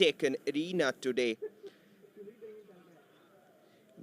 Deccan Arena today.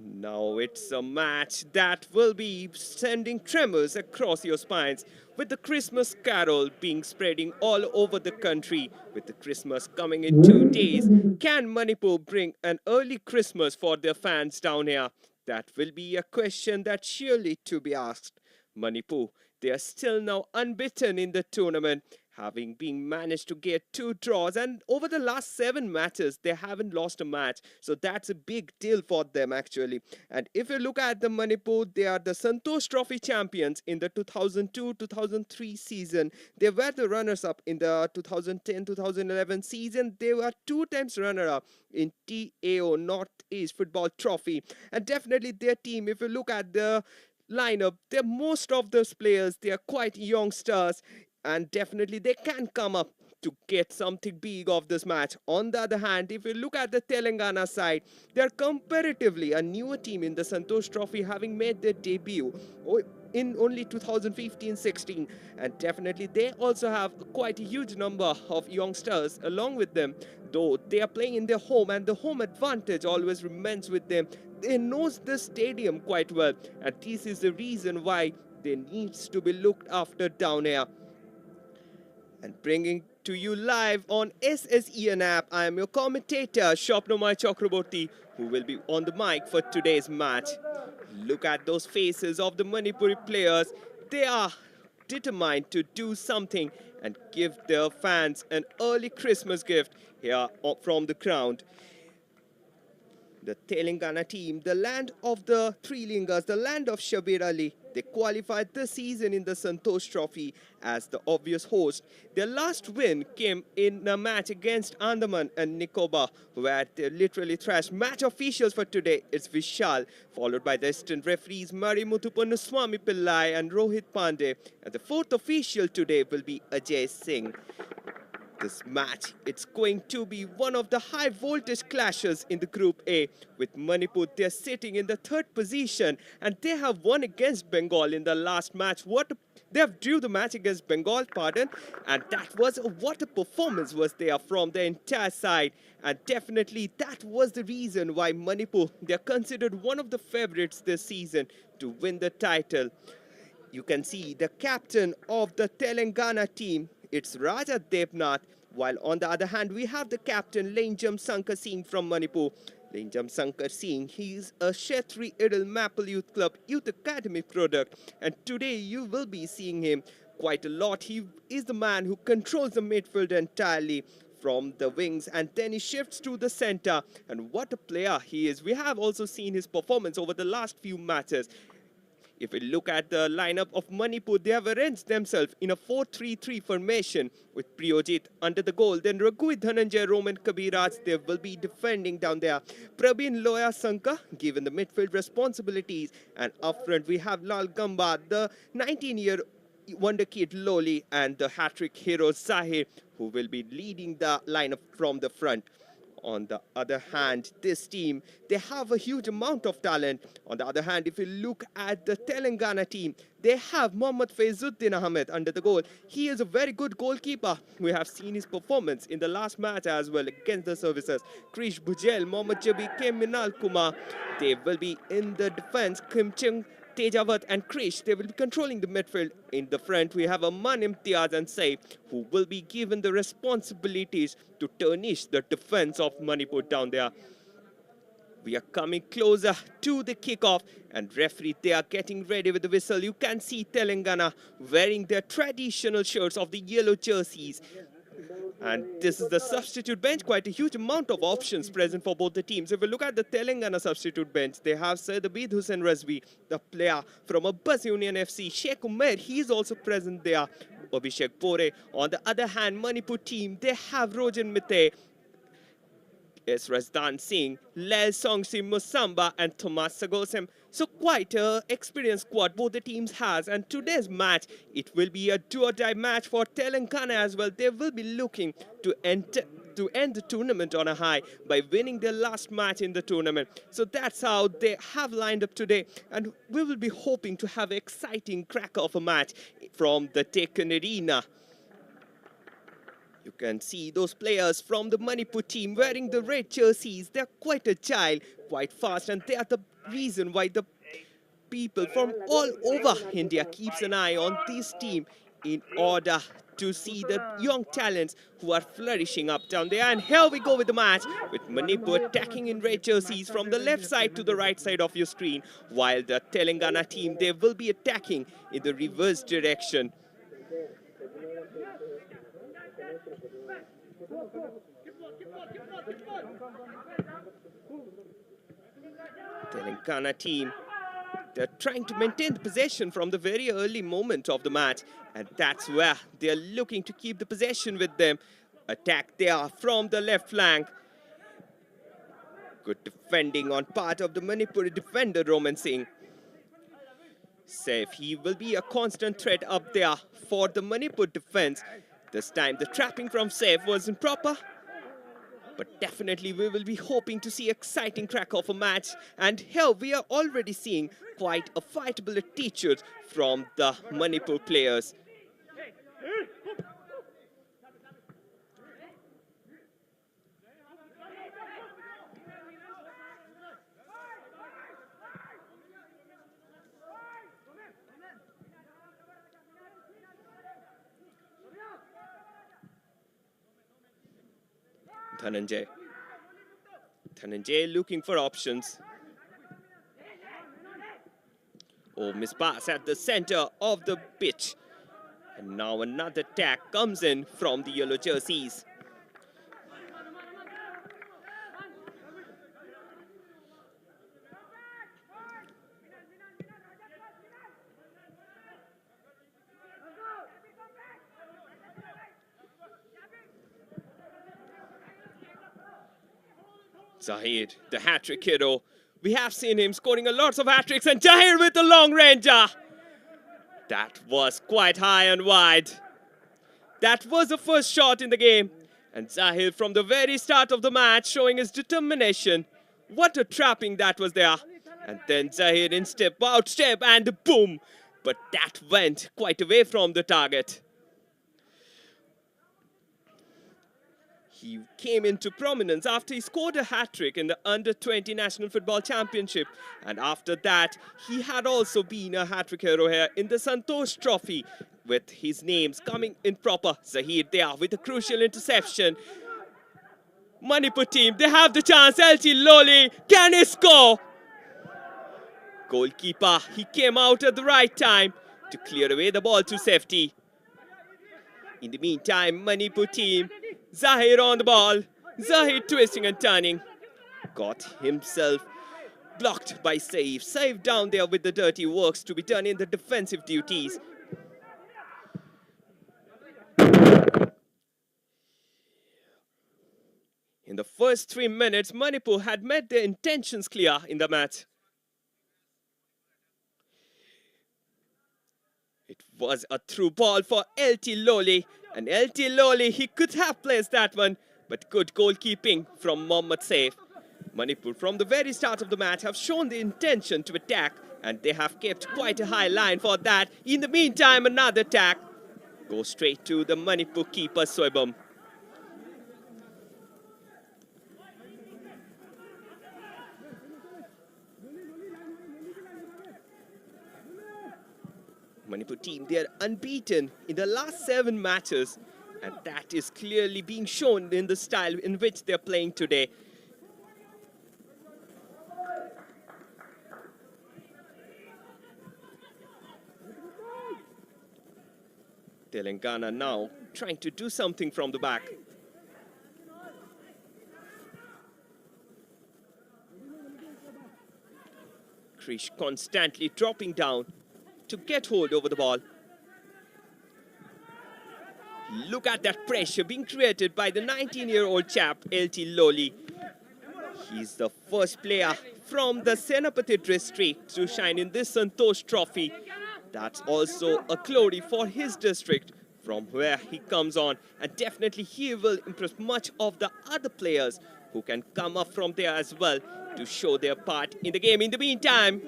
Now it's a match that will be sending tremors across your spines, with the Christmas carol being spreading all over the country. With the Christmas coming in 2 days, can Manipur bring an early Christmas for their fans down here? That will be a question that's surely to be asked. Manipur, they are still now unbeaten in the tournament, having been managed to get 2 draws, and over the last 7 matches they haven't lost a match, so that's a big deal for them actually. And if you look at the Manipur, they are the Santosh Trophy champions in the 2002-2003 season. They were the runners up in the 2010-2011 season. They were 2 times runner up in TAO Northeast Football Trophy. And definitely their team, if you look at the lineup, they're most of those players, they are quite youngsters, and definitely they can come up to get something big of this match. On the other hand, if you look at the Telangana side, they're comparatively a newer team in the Santosh Trophy, having made their debut in only 2015-16, and definitely they also have quite a huge number of youngsters along with them, though they are playing in their home and the home advantage always remains with them. They knows the stadium quite well, and this is the reason why they needs to be looked after down here. And bringing to you live on SSEN app, I am your commentator, Shopnomai Chakraborty, who will be on the mic for today's match. Look at those faces of the Manipuri players. They are determined to do something and give their fans an early Christmas gift here from the ground. The Telangana team, the land of the three lingas, the land of Shabir Ali, they qualified this season in the Santosh Trophy as the obvious host. Their last win came in a match against Andaman and Nicobar, where they literally thrashed. Match officials for today is Vishal, followed by the assistant referees Mari Muthupanuswamy Pillai and Rohit Pandey. And the fourth official today will be Ajay Singh. This match, it's going to be one of the high voltage clashes in the Group A, with Manipur. They're sitting in the 3rd position and they have won against Bengal in the last match. They have drew the match against Bengal, pardon, and that was what a performance was there from the entire side. And definitely that was the reason why Manipur, they're considered one of the favorites this season to win the title. You can see the captain of the Telangana team, it's Raja Devnath, while on the other hand we have the captain Lenjam Sankar Singh from Manipur. Lenjam Sankar Singh, he's a Shetri Idil Maple Youth Club Youth Academy product, and today you will be seeing him quite a lot. He is the man who controls the midfield entirely from the wings, and then he shifts to the center, and what a player he is. We have also seen his performance over the last few matches. If we look at the lineup of Manipur, they have arranged themselves in a 4-3-3 formation with Priyojit under the goal. Then Raghu Dhananjay, Roman Kabiraj, they will be defending down there. Prabin Loya Sanka given the midfield responsibilities. And up front, we have Lal Gamba, the 19-year wonder kid Loli, and the hat-trick hero Zahir, who will be leading the lineup from the front. On the other hand, this team, they have a huge amount of talent. On the other hand, if you look at the Telangana team, they have Mohammad Faizuddin Ahmed under the goal. He is a very good goalkeeper. We have seen his performance in the last match as well against the Services. Krish Bujel, Mohammad Jabi, Kim Minal Kumar, they will be in the defense. Kim Chung, Tejawat and Krish, they will be controlling the midfield. In the front, we have Aman Imtiaz and Saif, who will be given the responsibilities to tarnish the defense of Manipur down there. We are coming closer to the kickoff, and referee, they are getting ready with the whistle. You can see Telangana wearing their traditional shirts of the yellow jerseys. And this is the substitute bench, quite a huge amount of options present for both the teams. If we look at the Telangana substitute bench, they have Syed Abid Hussain Razvi, the player from Abbas Union FC. Sheikh Umair, he is also present there. Abhishek Bore. On the other hand, Manipur team, they have Rojan Mite, is Razdan Singh, Lel Songsi Musamba, and Thomas Sagosem. So quite an experienced squad both the teams has, and today's match, it will be a do-or-die match for Telangana as well. They will be looking to end the tournament on a high by winning their last match in the tournament. So that's how they have lined up today, and we will be hoping to have an exciting cracker of a match from the Deccan Arena. You can see those players from the Manipur team wearing the red jerseys. They're quite agile, quite fast, and they are the reason why the people from all over India keeps an eye on this team in order to see the young talents who are flourishing up down there. And here we go with the match, with Manipur attacking in red jerseys from the left side to the right side of your screen, while the Telangana team, they will be attacking in the reverse direction. Telangana team, they're trying to maintain the possession from the very early moment of the match, and that's where they're looking to keep the possession with them. Attack there from the left flank. Good defending on part of the Manipuri defender, Roman Singh. Safe, he will be a constant threat up there for the Manipur defense. This time the trapping from Safe wasn't proper, but definitely we will be hoping to see exciting crack of a match. And here we are already seeing quite a fightable attitude from the Manipur players. Dhananjay looking for options. Oh, miss pass at the center of the pitch. And now another attack comes in from the yellow jerseys. Zahir, the hat-trick hero. We have seen him scoring a lot of hat-tricks, and Zahir with the long ranger. That was quite high and wide. That was the first shot in the game. And Zahir from the very start of the match showing his determination. What a trapping that was there. And then Zahir in step, out step, and boom. But that went quite away from the target. He came into prominence after he scored a hat-trick in the Under-20 National Football Championship. And after that, he had also been a hat-trick hero here in the Santosh Trophy, with his names coming in proper. Zahir there with a crucial interception. Manipur team, they have the chance. LT Loli, can he score? Goalkeeper, he came out at the right time to clear away the ball to safety. In the meantime, Manipur team, Zahir on the ball. Zahir twisting and turning. Got himself blocked by Saif. Saif down there with the dirty works to be done in the defensive duties. In the first 3 minutes, Manipur had made their intentions clear in the match. It was a through ball for LT Loli. And LT Loli, he could have placed that one, but good goalkeeping from Mohammad Saif. Manipur from the very start of the match have shown the intention to attack, and they have kept quite a high line for that. In the meantime, another attack goes straight to the Manipur keeper, Soibam. Manipur team, they are unbeaten in the last 7 matches, and that is clearly being shown in the style in which they are playing today. Telangana now trying to do something from the back. Krish constantly dropping down to get hold over the ball. Look at that pressure being created by the 19-year-old chap, LT Loli. He's the first player from the Senapati district to shine in this Santosh Trophy. That's also a glory for his district from where he comes on. And definitely he will impress much of the other players who can come up from there as well to show their part in the game. In the meantime,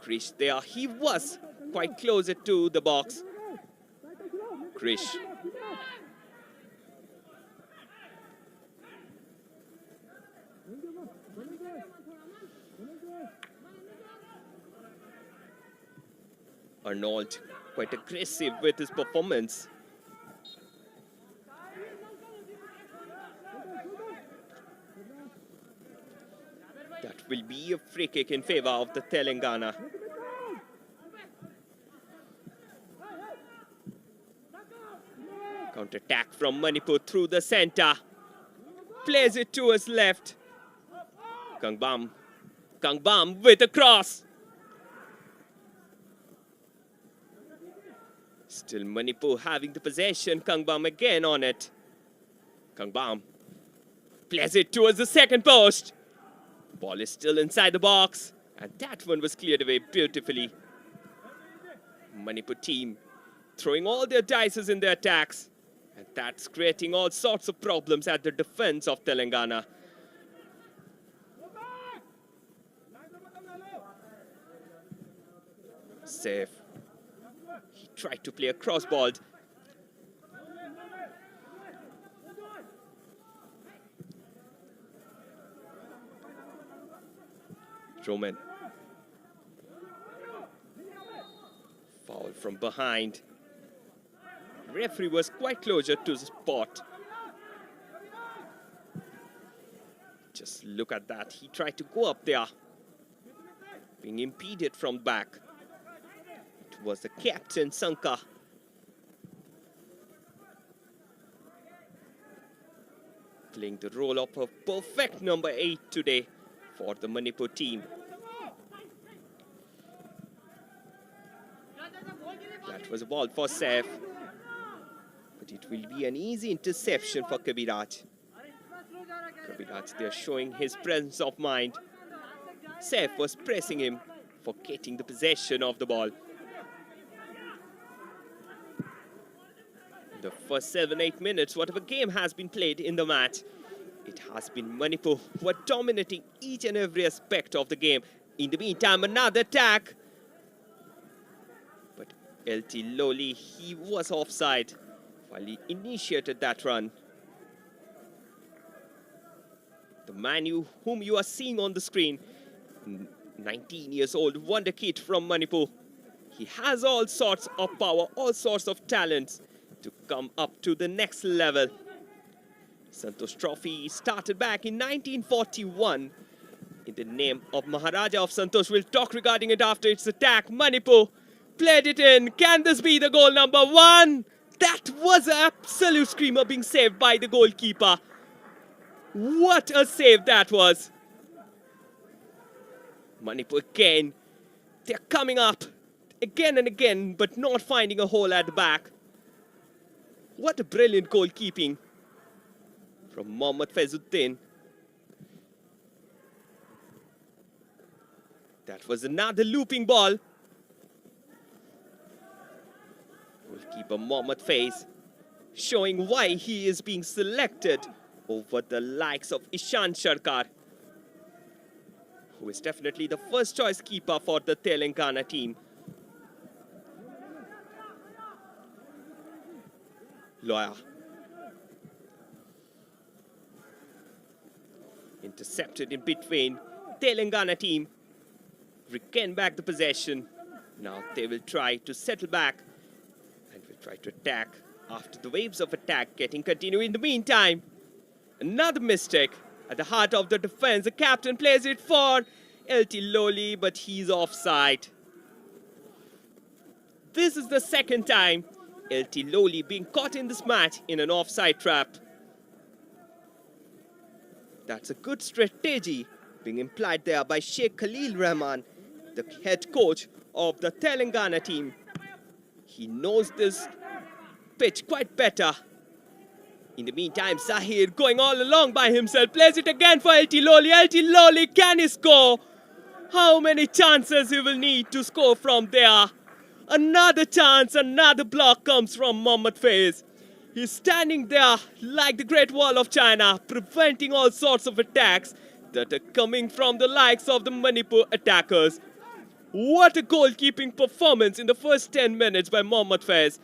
Krish there, he was quite closer to the box. Krish. Arnold quite aggressive with his performance. That will be a free kick in favor of the Telangana. Counter-attack from Manipur through the center. Plays it to his left. Kangbam with a cross. Still Manipur having the possession. Kangbam again on it. Kangbam plays it towards the second post. Ball is still inside the box. And that one was cleared away beautifully. Manipur team throwing all their dices in their attacks. And that's creating all sorts of problems at the defense of Telangana. Safe. He tried to play a cross ball. Roman. Foul from behind. Referee was quite closer to the spot. Just look at that. He tried to go up there. Being impeded from back. It was the captain, Sanka. Playing the role of a perfect number 8 today for the Manipur team. That was a ball for Saif. But it will be an easy interception for Kabiraj. Kabiraj there showing his presence of mind. Saif was pressing him for getting the possession of the ball. The first 7-8 minutes, whatever game has been played in the match, it has been Manipur who are dominating each and every aspect of the game. In the meantime, another attack. But LT Loli, he was offside while he initiated that run. The man whom you are seeing on the screen, 19 years old wonder kid from Manipur. He has all sorts of power, all sorts of talents to come up to the next level. Santosh Trophy started back in 1941 in the name of Maharaja of Santosh. We'll talk regarding it after its attack. Manipur played it in. Can this be the goal number 1? That was an absolute screamer being saved by the goalkeeper. What a save that was. Manipur again. They're coming up again and again, but not finding a hole at the back. What a brilliant goalkeeping from Mohammad Faizuddin. That was another looping ball. Goalkeeper Mohammad Faiz showing why he is being selected over the likes of Ishan Sharkar, who is definitely the first choice keeper for the Telangana team. Loya. Intercepted in between. Telangana team regain back the possession. Now they will try to settle back and will try to attack after the waves of attack getting continued. In the meantime, another mistake at the heart of the defense. The captain plays it for LT Loli, but he's offside. This is the second time LT Loli being caught in this match in an offside trap. That's a good strategy being implied there by Sheikh Khalil Rahman, the head coach of the Telangana team. He knows this pitch quite better. In the meantime, Zahir going all along by himself, plays it again for LT Loli. LT Loli, can he score? How many chances he will need to score from there? Another chance, another block comes from Mohammad Faiz. He's standing there like the Great Wall of China, preventing all sorts of attacks that are coming from the likes of the Manipur attackers. What a goalkeeping performance in the first 10 minutes by Mohammad Faiz.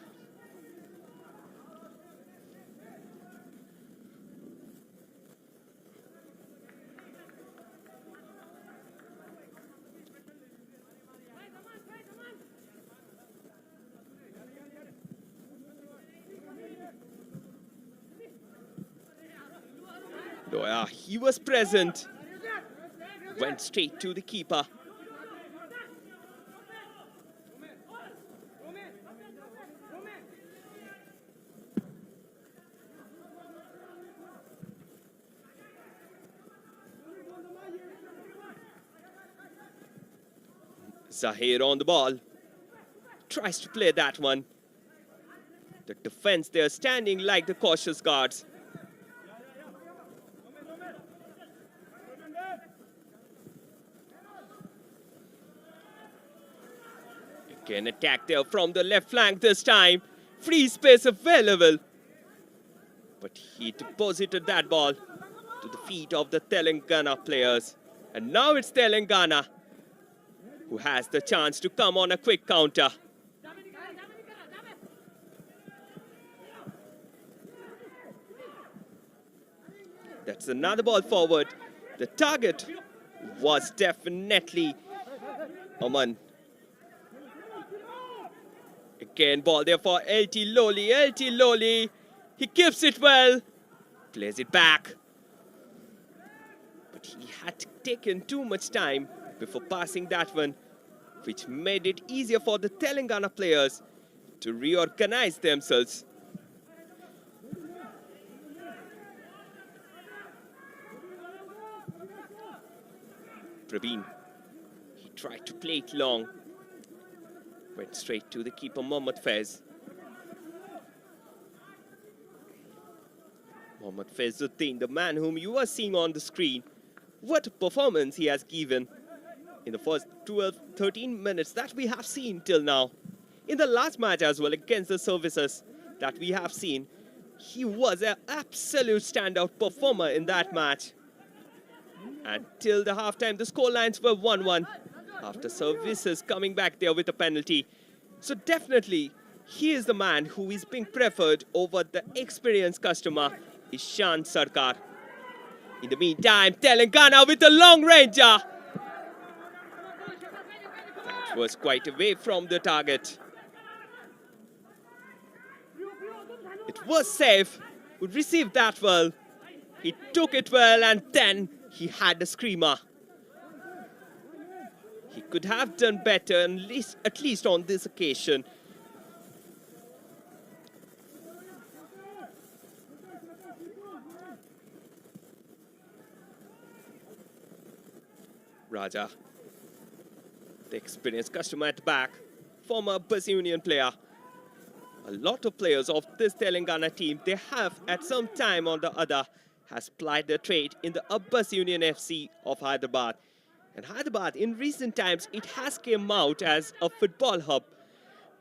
Yeah, he was present. Went straight to the keeper. Zahir on the ball. Tries to play that one. The defense, they're standing like the cautious guards. Again, attack there from the left flank this time. Free space available. But he deposited that ball to the feet of the Telangana players. And now it's Telangana who has the chance to come on a quick counter. That's another ball forward. The target was definitely Aman. Again, ball there for LT Loli. LT Loli. He keeps it well. Plays it back. But he had taken too much time before passing that one, which made it easier for the Telangana players to reorganize themselves. Praveen, he tried to play it long. Went straight to the keeper, Mohammad Faiz. Mohammad Faizuddin, the man whom you are seeing on the screen. What a performance he has given in the first 13 minutes that we have seen till now. In the last match as well against the Services that we have seen, he was an absolute standout performer in that match. Until the halftime, the scorelines were 1-1 after Services coming back there with a penalty. So definitely, he is the man who is being preferred over the experienced customer, Ishan Sarkar. In the meantime, Telangana with a long ranger. That was quite away from the target. It was safe. Would receive that well. He took it well and then he had a screamer. He could have done better, at least on this occasion. Raja, the experienced customer at the back, former Bus Union player. A lot of players of this Telangana team, they have at some time or the other has plied their trade in the Abbas Union FC of Hyderabad. And Hyderabad, in recent times, it has come out as a football hub.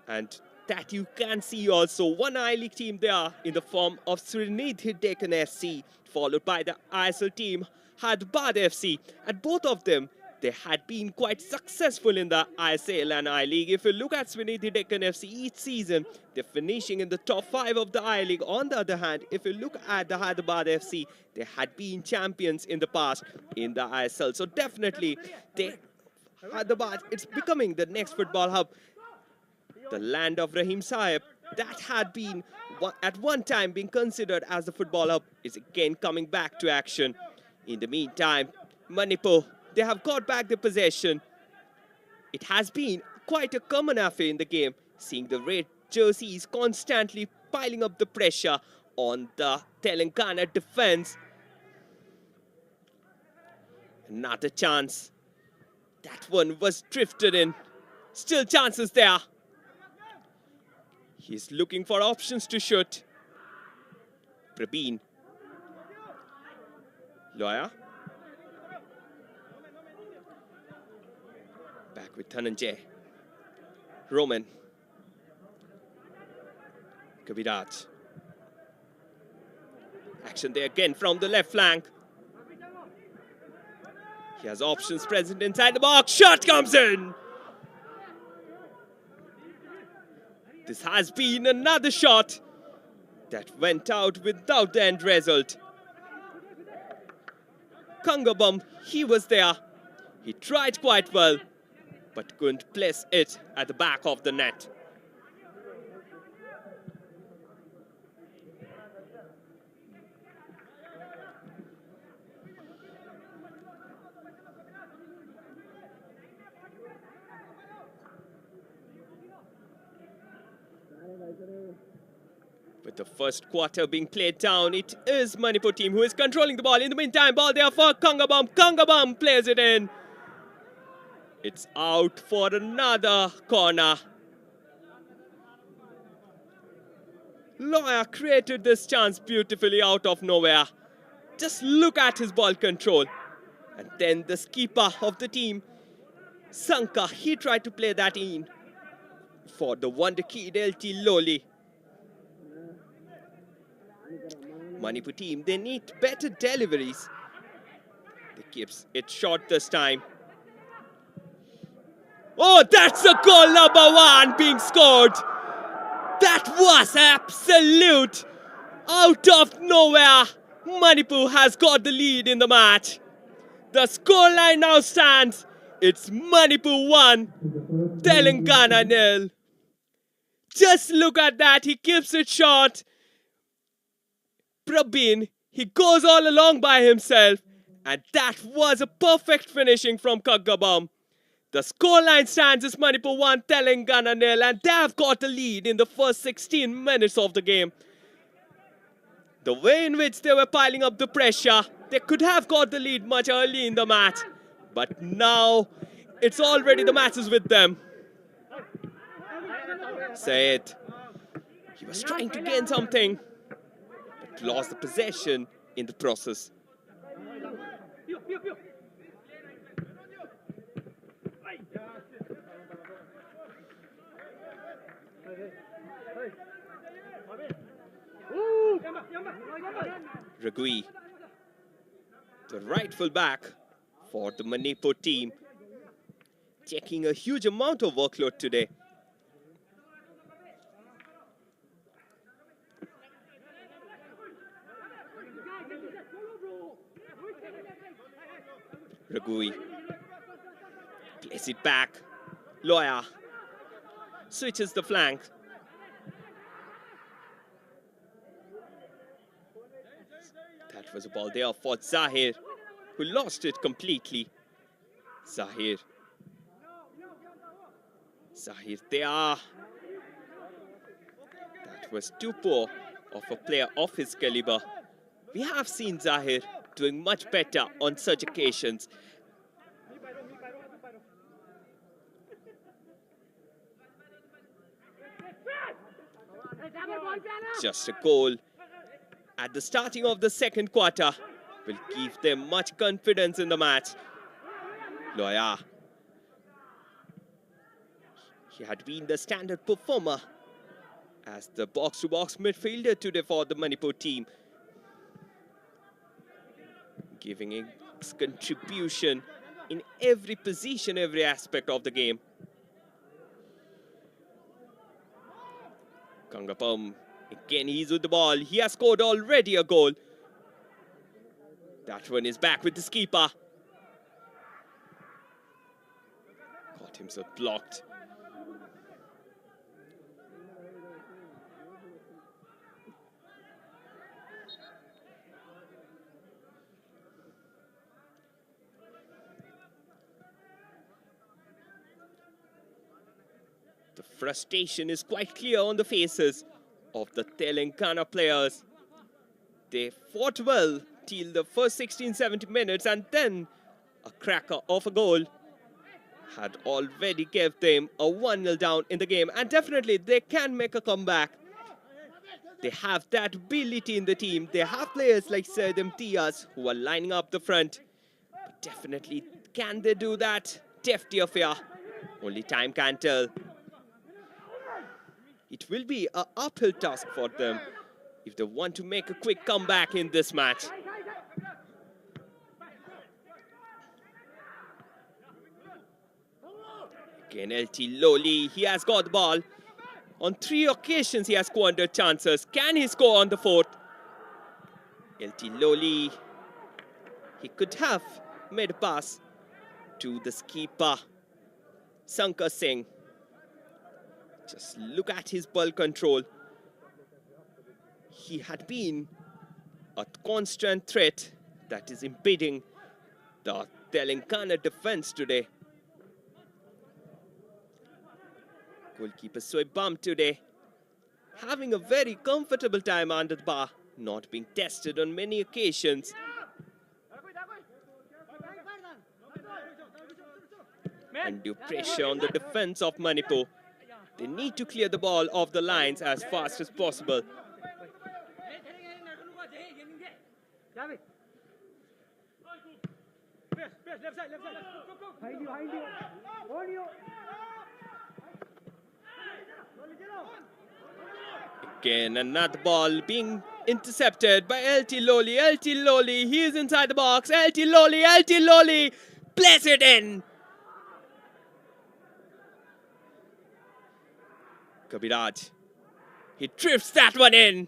And that you can see also one I-League team there in the form of Srinidhi Deccan FC, followed by the ISL team, Hyderabad FC. And both of them, they had been quite successful in the ISL and I-League. If you look at Srinidhi Deccan FC each season, they're finishing in the top 5 of the I-League. On the other hand, if you look at the Hyderabad FC, they had been champions in the past in the ISL. So definitely, Hyderabad, it's becoming the next football hub. The land of Rahim Sahib, that had been at one time being considered as the football hub, is again coming back to action. In the meantime, Manipur, they have got back the possession. It has been quite a common affair in the game, seeing the red jerseys constantly piling up the pressure on the Telangana defense. Another chance. That one was drifted in. Still chances there. He's looking for options to shoot. Prabeen. Lawyer. Back with Dhananjay. Roman. Kaviraj. Action there again from the left flank. He has options present inside the box. Shot comes in. This has been another shot that went out without the end result. Kangabam, he was there. He tried quite well, but couldn't place it at the back of the net. With the first quarter being played down, it is Manipur team who is controlling the ball. In the meantime, ball there for Kangabam. Kangabam plays it in. It's out for another corner. Lawyer created this chance beautifully out of nowhere. Just look at his ball control. And then the skipper of the team, Sanka, he tried to play that in for the wonder kid LT Loli. Manipur team, they need better deliveries. They keeps it short this time. Oh, that's a goal number 1 being scored. That was absolute out of nowhere. Manipur has got the lead in the match. The scoreline now stands. It's Manipur 1, Telangana 0. Just look at that. He keeps it short. Prabin, he goes all along by himself. And that was a perfect finishing from Kagabam. The scoreline stands as Manipur 1, Telangana 0, and they have got the lead in the first 16 minutes of the game. The way in which they were piling up the pressure, they could have got the lead much early in the match. But now, it's already the matches with them. Said, he was trying to gain something, but lost the possession in the process. Ragui, the right full back for the Manipur team, taking a huge amount of workload today. Ragui plays it back. Loya switches the flank. That was a ball there for Zahir, who lost it completely. Zahir there. That was too poor of a player of his caliber. We have seen Zahir doing much better on such occasions. Just a goal at the starting of the second quarter will give them much confidence in the match. Loya, he had been the standard performer as the box-to-box midfielder today for the Manipur team, giving his contribution in every position, every aspect of the game. Kangapam, again he's with the ball. He has scored already a goal. That one is back with the skipper. Got himself blocked. The frustration is quite clear on the faces of the Telangana players. They fought well till the first 16-17 minutes, and then a cracker of a goal had already gave them a 1-0 down in the game, and definitely they can make a comeback. They have that ability in the team. They have players like Serdem Diaz who are lining up the front. But definitely, can they do that? Defty affair. Only time can tell. It will be an uphill task for them if they want to make a quick comeback in this match. Again, LT Loli, he has got the ball. On 3 occasions, he has squandered chances. Can he score on the 4th? LT Loli, he could have made a pass to the skipper, Sankar Singh. Just look at his ball control. He had been a constant threat that is impeding the Telangana defense today. Goalkeeper Soy bumped today. having a very comfortable time under the bar, not being tested on many occasions. Undue pressure on the defense of Manipur. They need to clear the ball off the lines as fast as possible. Again, another ball being intercepted by LT Loli. LT Loli, he is inside the box. LT Loli, place it in. Kabiraj, he drifts that one in.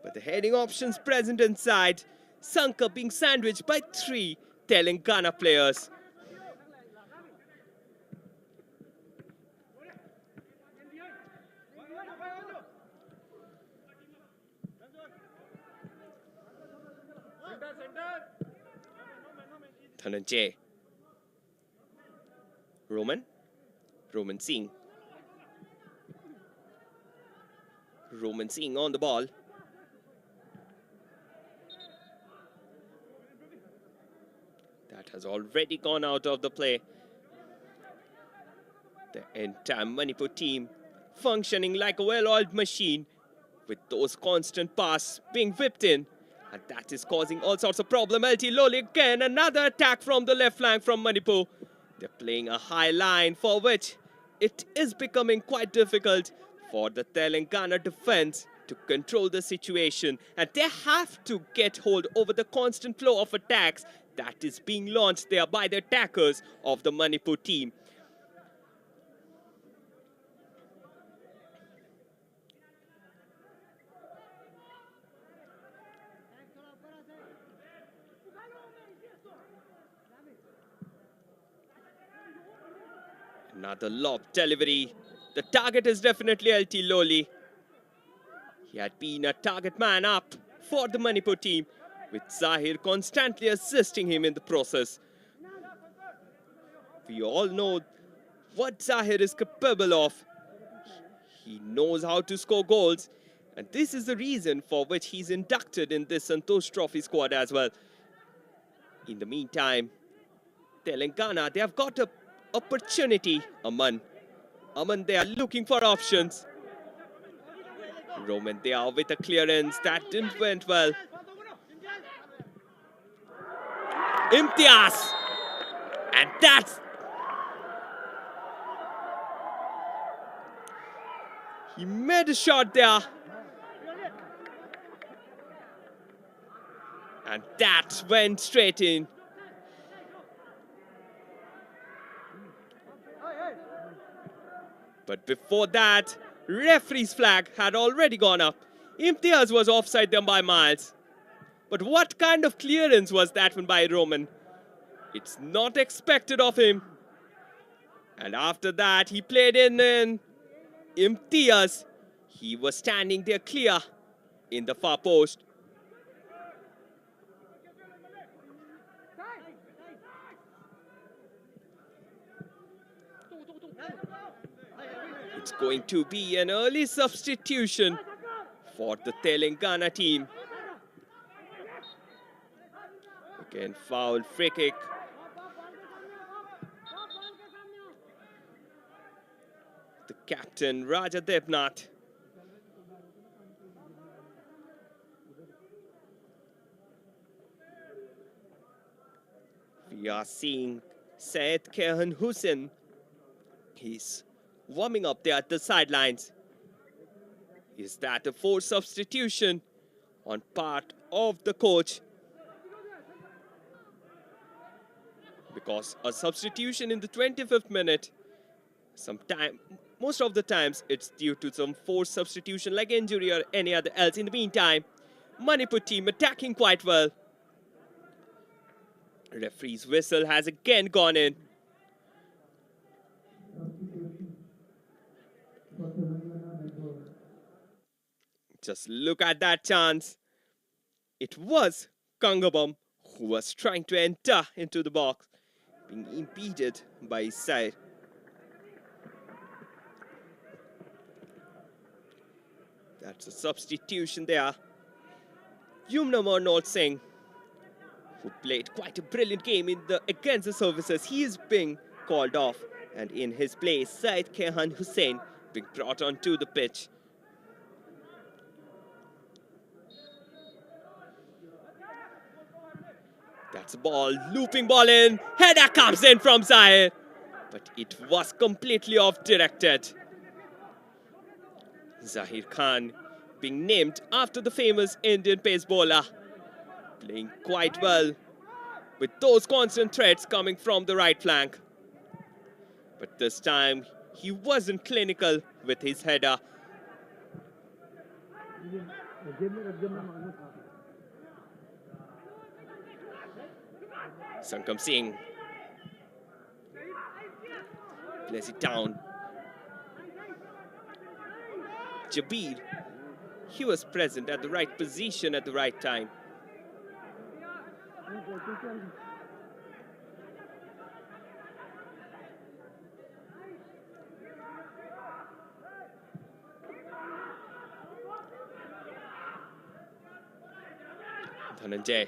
But the heading options present inside. Sankar being sandwiched by 3 Telangana players. Dhananjay. Roman Singh. Roman Singh on the ball. That has already gone out of the play. The entire Manipur team functioning like a well-oiled machine with those constant passes being whipped in. And that is causing all sorts of problems. LT Loli again, another attack from the left flank from Manipur. They're playing a high line for which it is becoming quite difficult for the Telangana defense to control the situation. And they have to get hold over the constant flow of attacks that is being launched there by the attackers of the Manipur team. Another lob delivery. The target is definitely LT Loli. He had been a target man up for the Manipur team, with Zahir constantly assisting him in the process. We all know what Zahir is capable of. He knows how to score goals, and this is the reason for which he's inducted in this Santosh Trophy squad as well. In the meantime, Telangana, they have got an opportunity. Aman, they are looking for options. Roman, they are with a clearance that didn't went well. Imtiaz, and that's... He made a shot there. And that went straight in. But before that, referee's flag had already gone up. Imtiaz was offside there by miles. But what kind of clearance was that one by Roman? It's not expected of him. And after that, he played in Imtiaz. He was standing there clear in the far post. It's going to be an early substitution for the Telangana team. Again, foul, free kick. The captain, Raja Devnath. We are seeing Syed Kehan Hussain. He's warming up there at the sidelines. Is that a forced substitution on part of the coach? Because a substitution in the 25th minute, most of the times it's due to some forced substitution like injury or any other else. In the meantime, Manipur team attacking quite well. Referee's whistle has again gone in. Just look at that chance. It was Kangabam who was trying to enter into the box, being impeded by his side. That's a substitution there. Yumna Singh, who played quite a brilliant game against the services, he is being called off. And in his place, Syed Kehan Hussain being brought onto the pitch. That's a ball, looping ball in. Header comes in from Syed. But it was completely off-directed. Zahir Khan being named after the famous Indian pace bowler. Playing quite well with those constant threats coming from the right flank. But this time, he wasn't clinical with his header. Sankam Singh plays it down. Jabir, he was present at the right position at the right time. Dhananjay,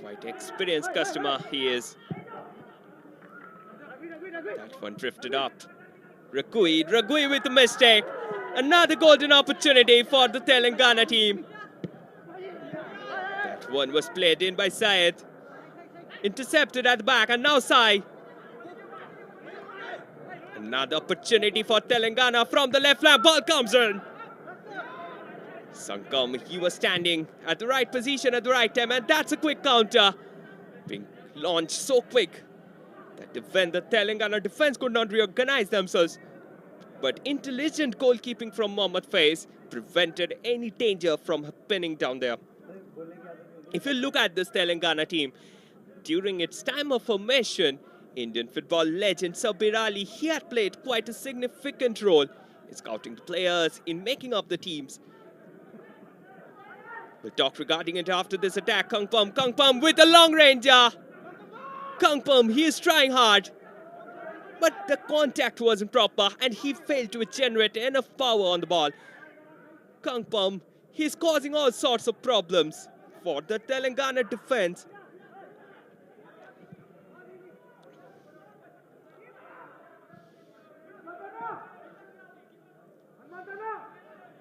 quite experienced customer he is. That one drifted up. Ragui with a mistake. Another golden opportunity for the Telangana team. That one was played in by Syed. Intercepted at the back, and now Sai. Another opportunity for Telangana from the left flank. Ball comes in. Sankam, he was standing at the right position at the right time, and that's a quick counter. Being launched so quick that the Telangana defense could not reorganize themselves. But intelligent goalkeeping from Mohammad Faiz prevented any danger from happening down there. If you look at this Telangana team, during its time of formation, Indian football legend Sabir Ali, he had played quite a significant role in scouting the players, in making up the teams. We'll talk regarding it after this attack. Kangpam with a long ranger. Kangpam, he is trying hard. But the contact wasn't proper and he failed to generate enough power on the ball. Kangpam, he's causing all sorts of problems for the Telangana defense.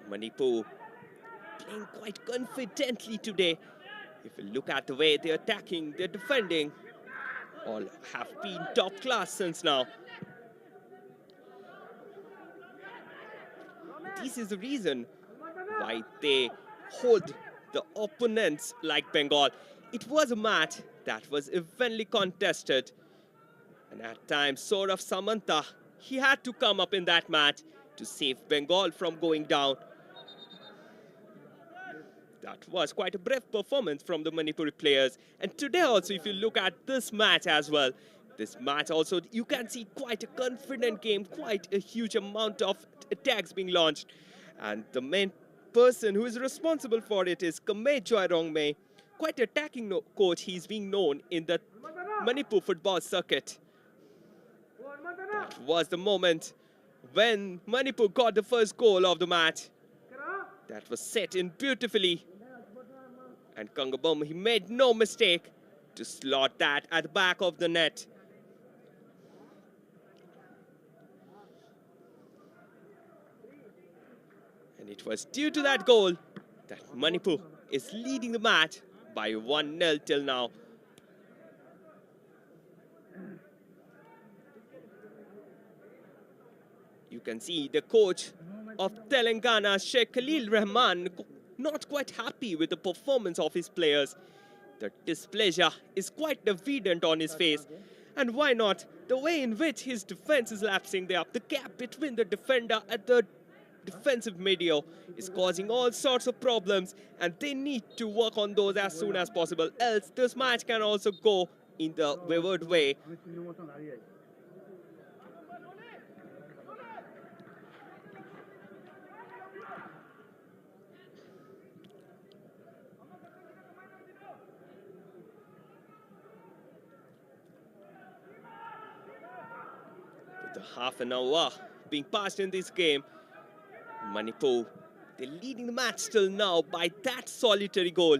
Manipur playing quite confidently today. If you look at the way they're attacking, they're defending, all have been top class since now. This is the reason why they hold the opponents like Bengal. It was a match that was evenly contested. And at times, Saurav Samanta, he had to come up in that match to save Bengal from going down. That was quite a brave performance from the Manipuri players. And today also, if you look at this match as well, this match also, you can see quite a confident game, quite a huge amount of attacks being launched. And the main person who is responsible for it is Kamei Joyrongmei, quite attacking coach. He's being known in the Manipur football circuit. That was the moment when Manipur got the first goal of the match. That was set in beautifully. And Kangabom, he made no mistake to slot that at the back of the net. And it was due to that goal that Manipur is leading the match by 1-0 till now. You can see the coach of Telangana, Sheikh Khalil Rahman, not quite happy with the performance of his players. The displeasure is quite evident on his face. And why not? The way in which his defense is lapsing there, the gap between the defender and the defensive medial is causing all sorts of problems, and they need to work on those as soon as possible, else this match can also go in the wayward way. With the half an hour being passed in this game, Manipur, they're leading the match till now by that solitary goal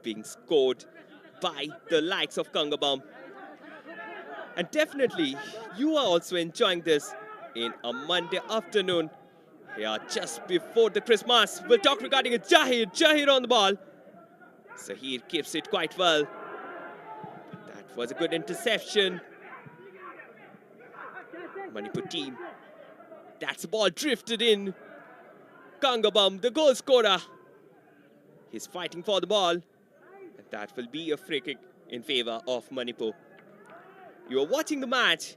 being scored by the likes of Kangabam. And definitely, you are also enjoying this in a Monday afternoon. Here, just before the Christmas, we'll talk regarding it. Jahir on the ball. Zahir keeps it quite well. That was a good interception. Manipur team. That's the ball drifted in. Kangabam, the goal scorer. He's fighting for the ball. And that will be a free kick in favor of Manipur. You are watching the match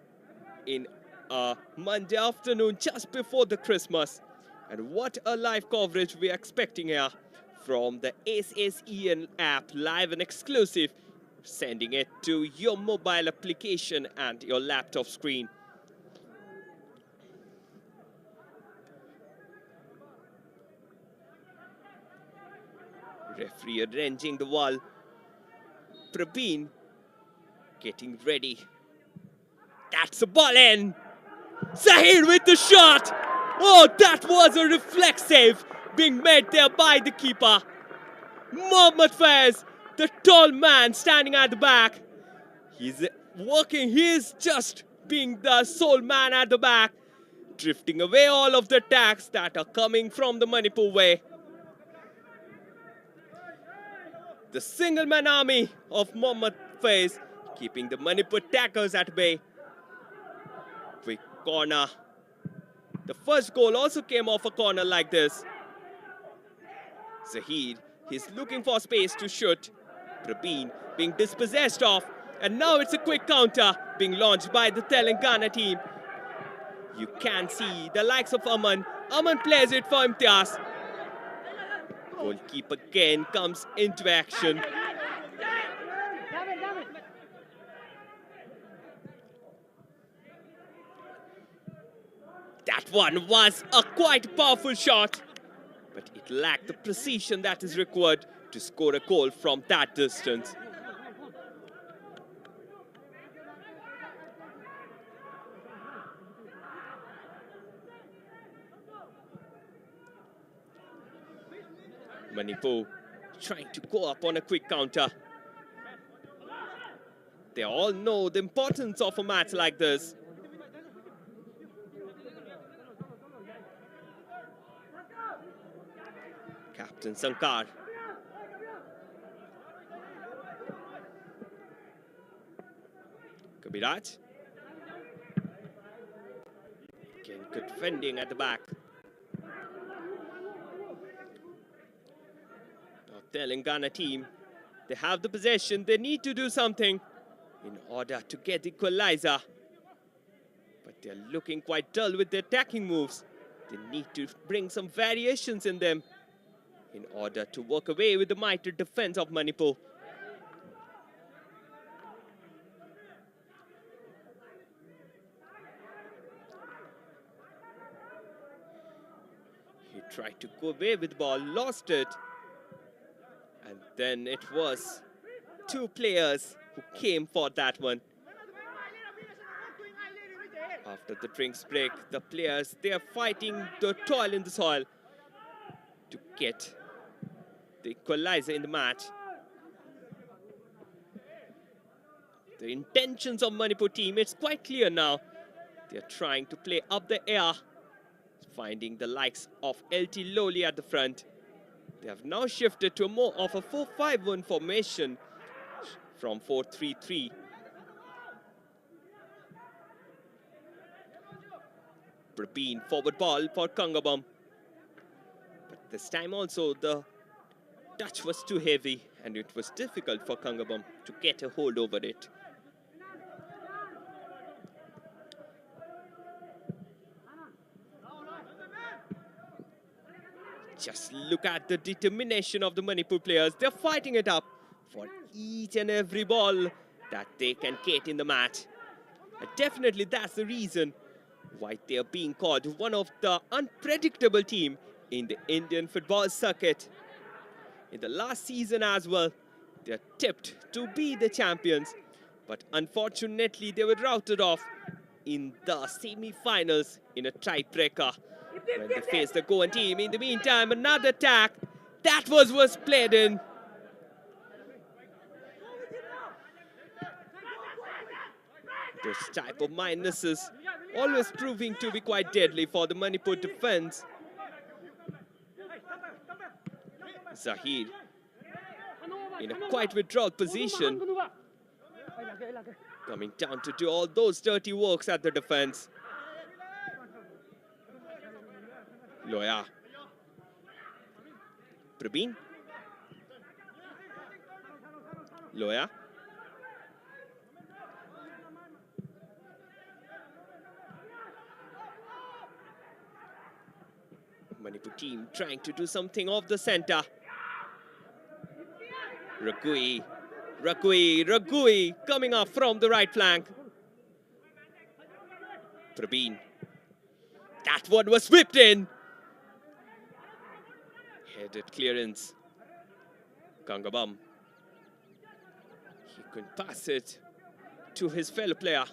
in a Monday afternoon just before the Christmas. And what a live coverage we're expecting here from the SSEN app, live and exclusive, sending it to your mobile application and your laptop screen. Referee arranging the wall. Prabeen getting ready. That's a ball in. Zahir with the shot. Oh, that was a reflex save being made there by the keeper. Mohammad Faiz, the tall man standing at the back. He's working. He's just being the sole man at the back, drifting away all of the attacks that are coming from the Manipur way. The single-man army of Mohammad Faiz keeping the Manipur attackers at bay. Quick corner. The first goal also came off a corner like this. Zahid, he's looking for space to shoot. Prabeen being dispossessed of. And now it's a quick counter being launched by the Telangana team. You can see the likes of Aman. Aman plays it for Imtiaz. Goalkeeper again comes into action. That one was a quite powerful shot, but it lacked the precision that is required to score a goal from that distance. Manipur trying to go up on a quick counter. They all know the importance of a match like this. Captain Sankar. Kabiraj. Again, good defending at the back. Now, Telangana team, they have the possession. They need to do something in order to get the equalizer. But they're looking quite dull with their attacking moves. They need to bring some variations in them in order to walk away with the mighty defense of Manipur. He tried to go away with the ball, lost it. And then it was two players who came for that one. After the drinks break, the players, they are fighting the toil in the soil to get the equalizer in the match. The intentions of Manipur team, it's quite clear now. They're trying to play up the air, finding the likes of LT Loli at the front. They have now shifted to more of a 4-5-1 formation from 4-3-3. Prabeen, forward ball for Kangabam. But this time also the touch was too heavy and it was difficult for Kangabam to get a hold over it. Just look at the determination of the Manipur players. They're fighting it up for each and every ball that they can get in the match. And definitely that's the reason why they are being called one of the unpredictable team in the Indian football circuit. In the last season as well, they are tipped to be the champions. But unfortunately, they were routed off in the semi-finals in a tiebreaker when they face the Goan team. In the meantime, another attack. That was played in. Those type of minuses always proving to be quite deadly for the Manipur defense. Zahir in a quite withdrawal position, coming down to do all those dirty works at the defense. Loya. Prabeen. Loya. Manipur team trying to do something off the center. Ragui coming up from the right flank. Prabeen. That one was whipped in. Headed clearance. Gangabam. He couldn't pass it to his fellow player.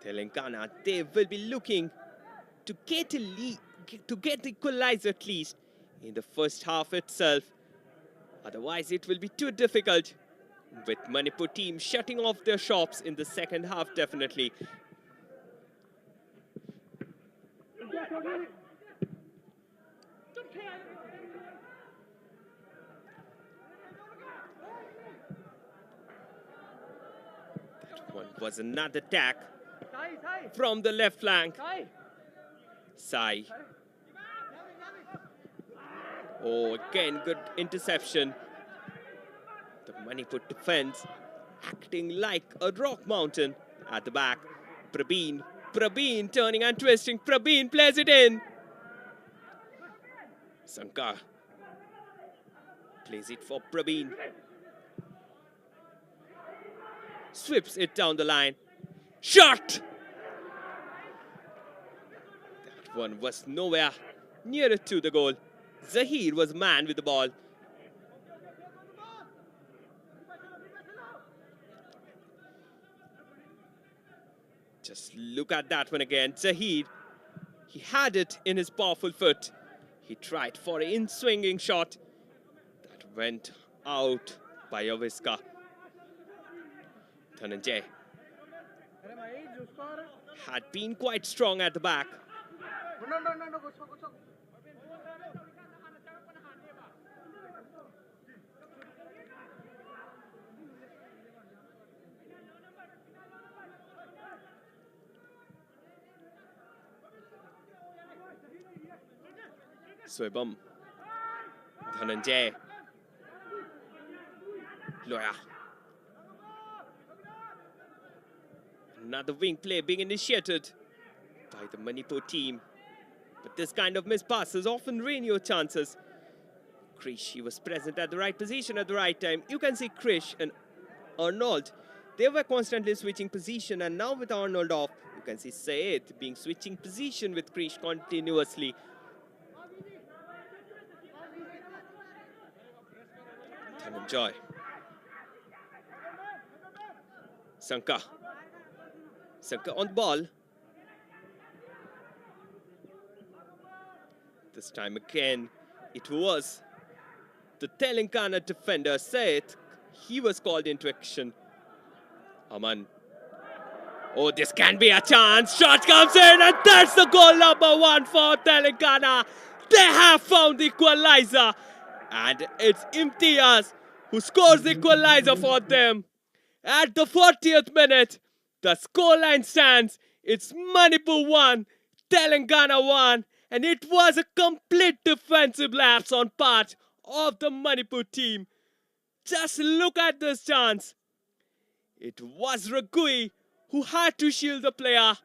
Telangana, they will be looking to get a lead, to get the equalizer at least in the first half itself. Otherwise, it will be too difficult, with Manipur team shutting off their shops in the second half, definitely. That one was another attack from the left flank. Sai. Oh, again, good interception. The Manipur defense acting like a rock mountain at the back. Prabeen turning and twisting. Prabeen plays it in. Sankar plays it for Prabeen. Sweeps it down the line. Shot! That one was nowhere nearer to the goal. Zahir was man with the ball. Just look at that one again. Zahir, he had it in his powerful foot. He tried for an in-swinging shot that went out by Aviska. Dhananjay had been quite strong at the back. Soibam. Dhananjay. Loya. Another wing play being initiated by the Manipur team. But this kind of missed passes often ruin your chances. Krish, he was present at the right position at the right time. You can see Krish and Arnold, they were constantly switching position, and now with Arnold off, you can see Syed being switching position with Krish continuously. Dhananjay. Sankar on the ball. This time again, it was the Telangana defender, Syed. He was called into action. Aman. Oh, this can be a chance. Shot comes in, and that's the goal number 1 for Telangana. They have found the equalizer. And it's Imtiaz who scores the equalizer for them. At the 40th minute, the scoreline stands. It's Manipur 1, Telangana 1. And it was a complete defensive lapse on part of the Manipur team. Just look at this chance. It was Ragui who had to shield the player,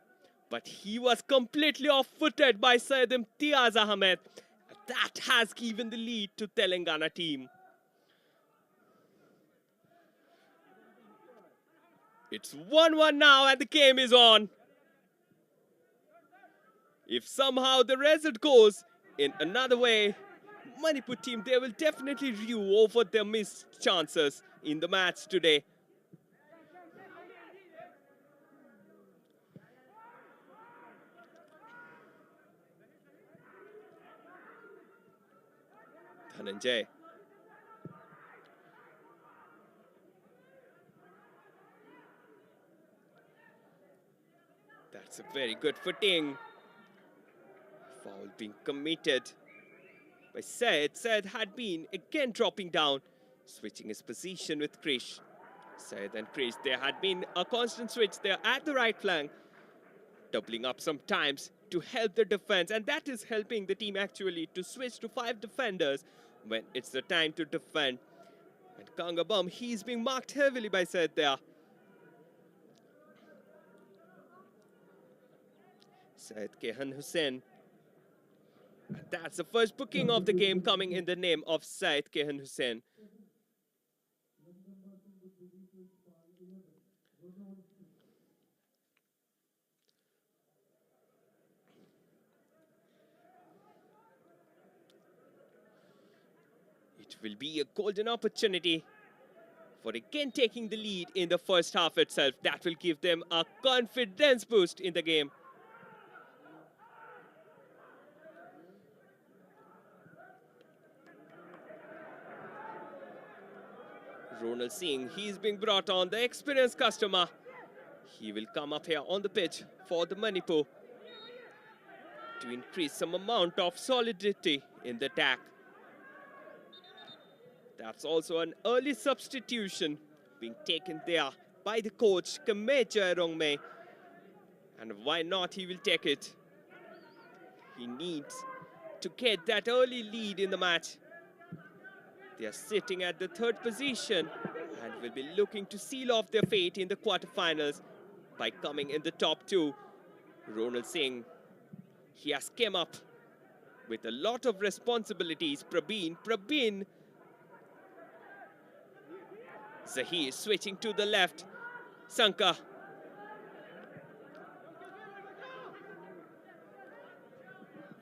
but he was completely off-footed by Syed Imtiaz Ahmed. That has given the lead to Telangana team. It's 1-1 now and the game is on. If somehow the result goes in another way, Manipur team, they will definitely rue over their missed chances in the match today. Dhananjay. That's a very good footing. Foul being committed by Syed. Syed had been again dropping down, switching his position with Krish. Syed and Krish, there had been a constant switch there at the right flank, doubling up sometimes to help the defense, and that is helping the team actually to switch to 5 defenders when it's the time to defend. And Kangabam, he's being marked heavily by Syed there. Syed Kehan Hussain. And that's the first booking of the game coming in the name of Syed Kehan Hussain. It will be a golden opportunity for again taking the lead in the first half itself. That will give them a confidence boost in the game. Ronald Singh, he's being brought on, the experienced customer. He will come up here on the pitch for the Manipur to increase some amount of solidity in the attack. That's also an early substitution being taken there by the coach, Kamecha Rongmei. And why not, he will take it. He needs to get that early lead in the match. They are sitting at the 3rd position and will be looking to seal off their fate in the quarterfinals by coming in the top 2. Ronald Singh, he has come up with a lot of responsibilities. Prabin. Zahir switching to the left. Sanka.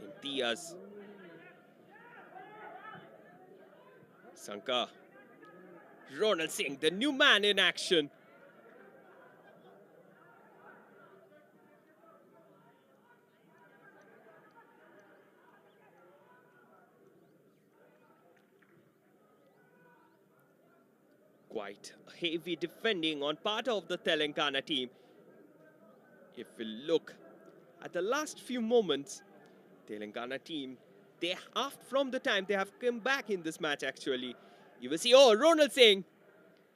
Imtiaz. Sanka. Ronald Singh, the new man in action. Quite heavy defending on part of the Telangana team. If we look at the last few moments, Telangana team, from the time they have come back in this match actually, you will see, oh, Ronald Singh,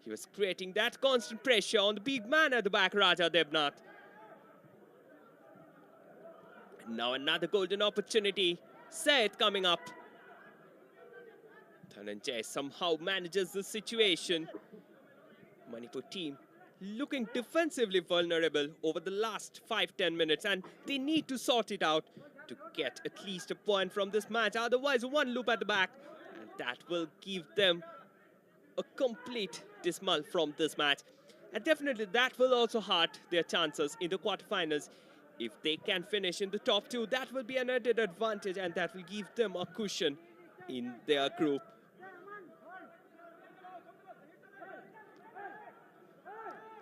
he was creating that constant pressure on the big man at the back, Raja Debnath. And now another golden opportunity, Syed coming up. Dhananjay somehow manages the situation. Manipur team looking defensively vulnerable over the last 5-10 minutes, and they need to sort it out to get at least a point from this match. Otherwise, one loop at the back, and that will give them a complete dismal from this match. And definitely that will also hurt their chances in the quarterfinals. If they can finish in the top 2, that will be an added advantage, and that will give them a cushion in their group.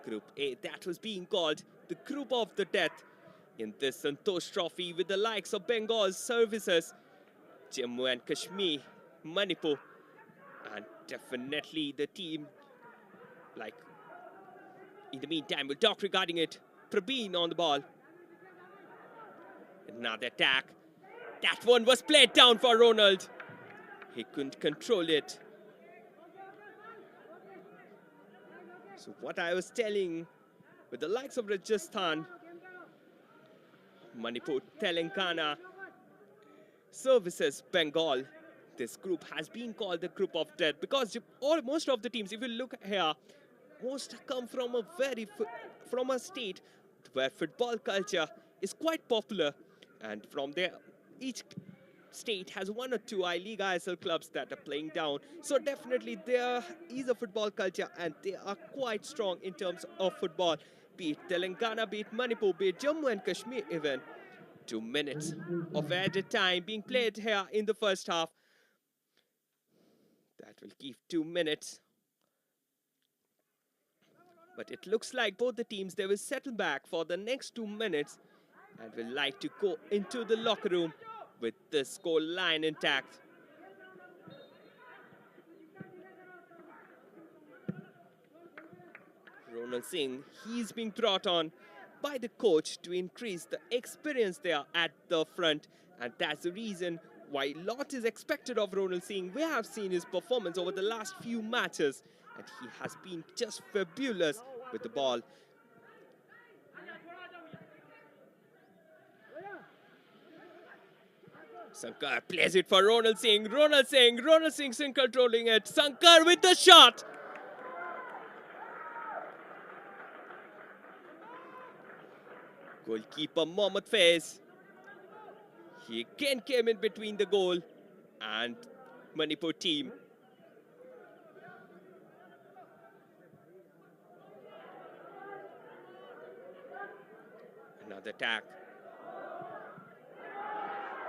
Group A, that was being called the group of the death in this Santosh Trophy, with the likes of Bengal's services, Jammu and Kashmir, Manipur, and definitely the team, like, in the meantime, we'll talk regarding it. Prabin on the ball. Another attack. That one was played down for Ronald. He couldn't control it. So what I was telling, with the likes of Rajasthan, Manipur, Telangana, services, Bengal, this group has been called the group of death because most of the teams, if you look here, most come from a state where football culture is quite popular, and from there, each state has 1 or 2 I-League ISL clubs that are playing down. So definitely there is a football culture, and they are quite strong in terms of football. Be it Telangana, be it Manipur, be it Jammu and Kashmir even. 2 minutes of added time being played here in the first half. will give 2 minutes. But it looks like both the teams, they will settle back for the next 2 minutes and will like to go into the locker room with the score line intact. Ronald Singh, he's being brought on by the coach to increase the experience there at the front, and that's the reason why a lot is expected of Ronald Singh. We have seen his performance over the last few matches and he has been just fabulous with the ball. Sankar plays it for Ronald Singh. Ronald Singh's in controlling it. Sankar with the shot. Goalkeeper Mohammad Faiz. He again came in between the goal and Manipur team. Another attack.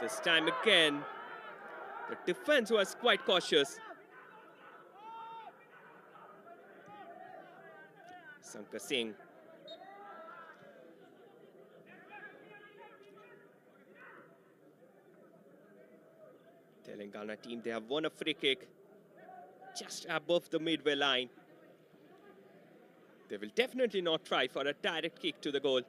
This time again, the defense was quite cautious. Sankar Singh. Telangana team, they have won a free kick just above the midway line. They will definitely not try for a direct kick to the goal.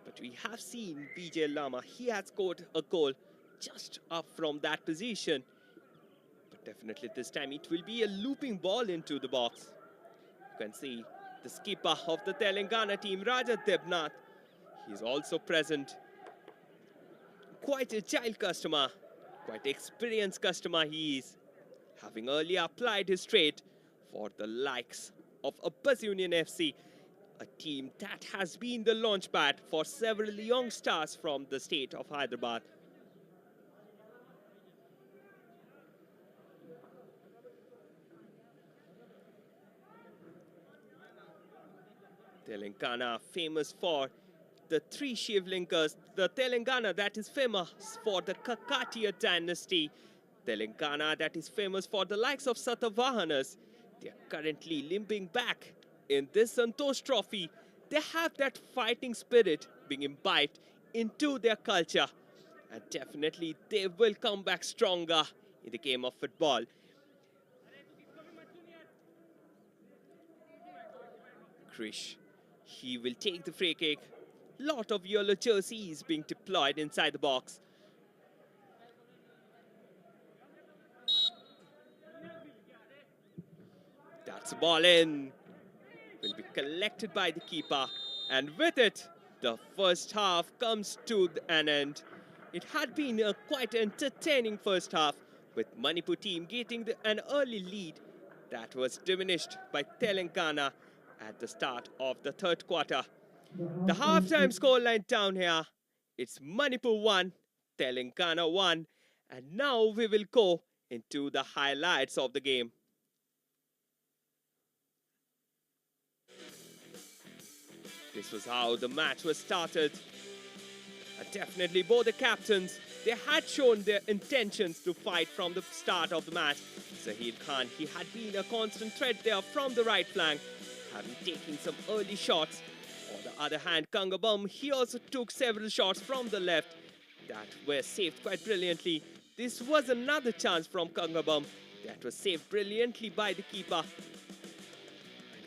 But we have seen Vijay Lama, he has scored a goal just up from that position. But definitely this time it will be a looping ball into the box. You can see the skipper of the Telangana team, Rajat Debnath. He's also present. Quite a agile customer, quite experienced customer he is. Having earlier applied his trade for the likes of Abbas Union FC, a team that has been the launchpad for several young stars from the state of Hyderabad. Telangana famous for the three Shivlingas. The Telangana that is famous for the Kakatiya dynasty. Telangana that is famous for the likes of Satavahanas. They are currently limping back in this Santosh Trophy. They have that fighting spirit being imbibed into their culture. And definitely they will come back stronger in the game of football. Krish, he will take the free kick. Lot of yellow jerseys being deployed inside the box. That's a ball in. Will be collected by the keeper. And with it, the first half comes to an end. It had been a quite entertaining first half, with Manipur team getting an early lead that was diminished by Telangana at the start of the third quarter. The halftime scoreline down here, it's Manipur 1, Telangana 1, and now we will go into the highlights of the game. This was how the match was started. And definitely both the captains, they had shown their intentions to fight from the start of the match. Zahid Khan, he had been a constant threat there from the right flank, having taken some early shots. On the other hand, Kangabam, he also took several shots from the left that were saved quite brilliantly. This was another chance from Kangabam that was saved brilliantly by the keeper.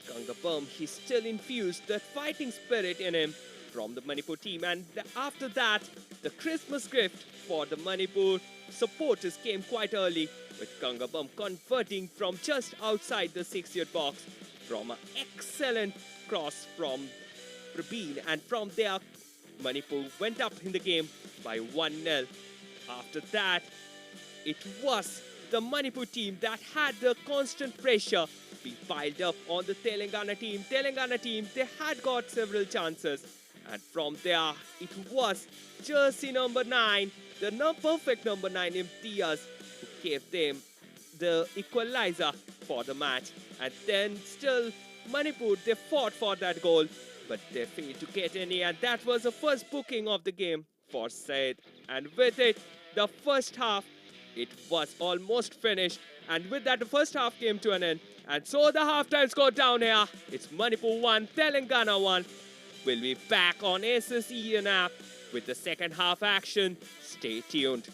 Kangabam, he still infused that fighting spirit in him from the Manipur team, and after that, the Christmas gift for the Manipur supporters came quite early, with Kangabam converting from just outside the 6-yard box from an excellent cross from Prabeen, and from there, Manipur went up in the game by 1-0. After that, it was the Manipur team that had the constant pressure being piled up on the Telangana team. Telangana team, they had got several chances. And from there, it was jersey number 9, the perfect number 9, Imtiaz, who gave them the equalizer for the match. And then still, Manipur, they fought for that goal, but they failed to get any. And that was the first booking of the game for Said. And with it, the first half, it was almost finished. And with that, the first half came to an end. And so the halftime score down here. It's Manipur 1, Telangana 1. We'll be back on SSEN app with the second half action. Stay tuned.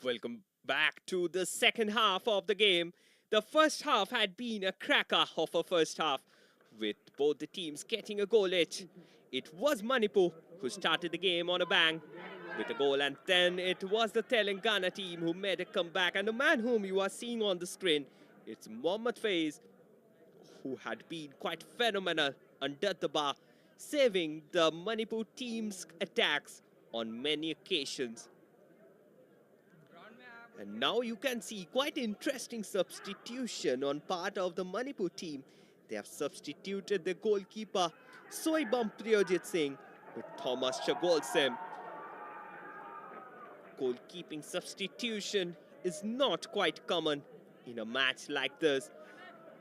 Welcome back to the second half of the game. The first half had been a cracker of a first half, with both the teams getting a goal each. It was Manipur who started the game on a bang with a goal, and then it was the Telangana team who made a comeback. And the man whom you are seeing on the screen, it's Mohammad Faiz, who had been quite phenomenal under the bar, saving the Manipur team's attacks on many occasions. And now you can see quite interesting substitution on part of the Manipur team. They have substituted the goalkeeper Soibam Priyojit Singh with Thomas Chagolsem. Goalkeeping substitution is not quite common in a match like this,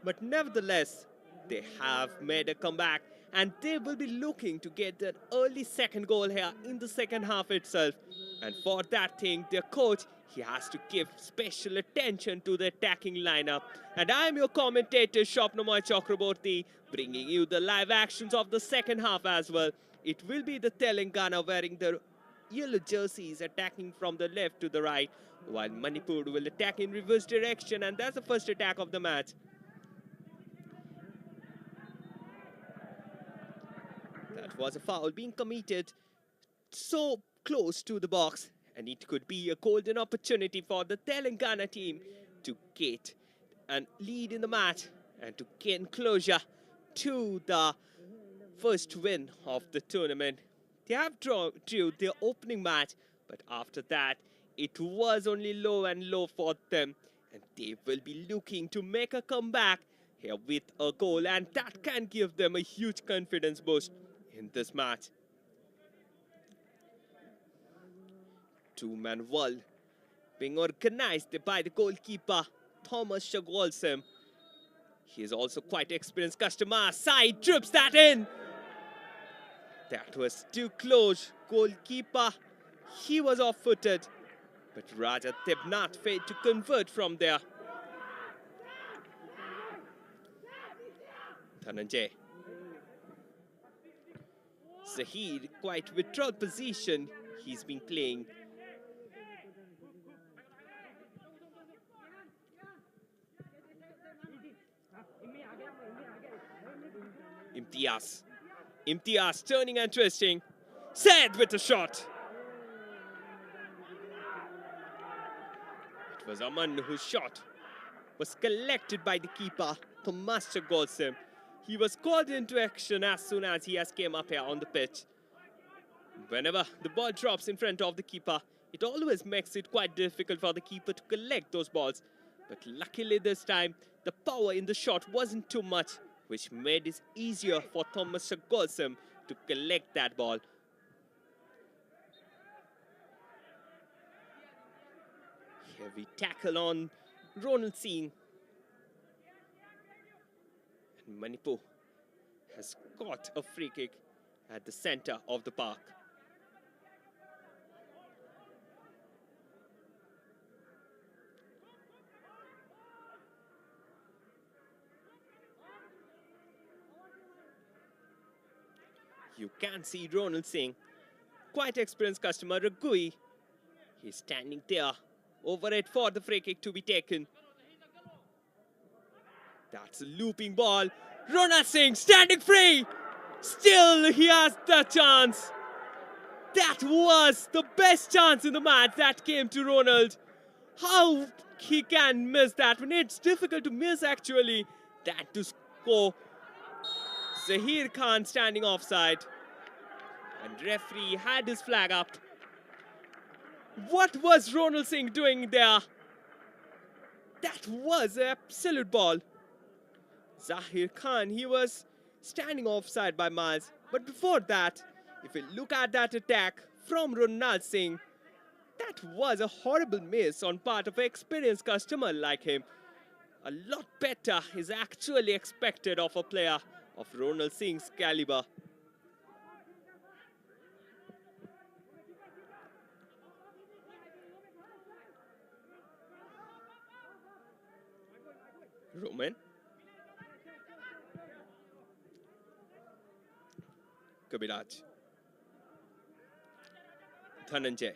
but nevertheless they have made a comeback, and they will be looking to get an early second goal here in the second half itself. And for that thing, their coach, he has to give special attention to the attacking lineup. And I'm your commentator, Shopnamoy Chakraborty, bringing you the live actions of the second half as well. It will be the Telangana wearing the yellow jerseys attacking from the left to the right, while Manipur will attack in reverse direction, and that's the first attack of the match. That was a foul being committed so close to the box, and it could be a golden opportunity for the Telangana team to get a lead in the match and to gain closure to the first win of the tournament. They have drew their opening match, but after that it was only low and low for them, and they will be looking to make a comeback here with a goal, and that can give them a huge confidence boost in this match. Two-man wall being organized by the goalkeeper Thomas Chagolsem. He is also quite experienced customer. Side trips that in. That was too close. Goalkeeper, he was off-footed, but Raja Tebnath failed to convert from there. Dhananjay. Zahir, quite withdrawal position he's been playing. Imtiaz turning and twisting. Said with a shot. It was Aman whose shot was collected by the keeper, Thomas Chagolsem. He was called into action as soon as he has came up here on the pitch. Whenever the ball drops in front of the keeper, it always makes it quite difficult for the keeper to collect those balls. But luckily this time, the power in the shot wasn't too much, which made it easier for Thomas Chagolsem to collect that ball. Heavy tackle on Ronald Singh. And Manipur has got a free kick at the center of the park. You can see Ronald Singh, quite experienced customer, Ragui. He's standing there over it for the free kick to be taken. That's a looping ball. Ronald Singh standing free. Still he has the chance. That was the best chance in the match that came to Ronald. How he can miss that when it's difficult to miss actually. That to score. Zahir Khan standing offside, and referee had his flag up. What was Ronald Singh doing there? That was an absolute ball. Zahir Khan, he was standing offside by Miles. But before that, if you look at that attack from Ronald Singh, that was a horrible miss on part of an experienced customer like him. A lot better is actually expected of a player of Ronald Singh's caliber. Roman. Kabiraj. Dhananjay.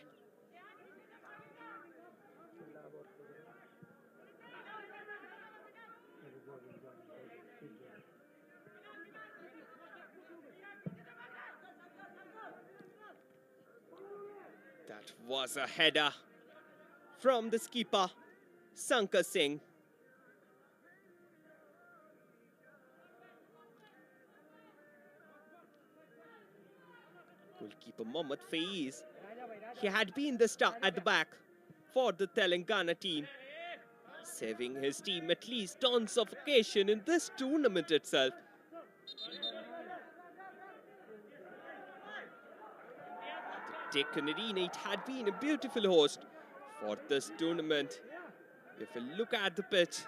That was a header from the skipper, Sankar Singh. Goalkeeper Mohammad Faiz, he had been the star at the back for the Telangana team, saving his team at least tons of occasion in this tournament itself. The Deccan Arena, it had been a beautiful host for this tournament. If you look at the pitch,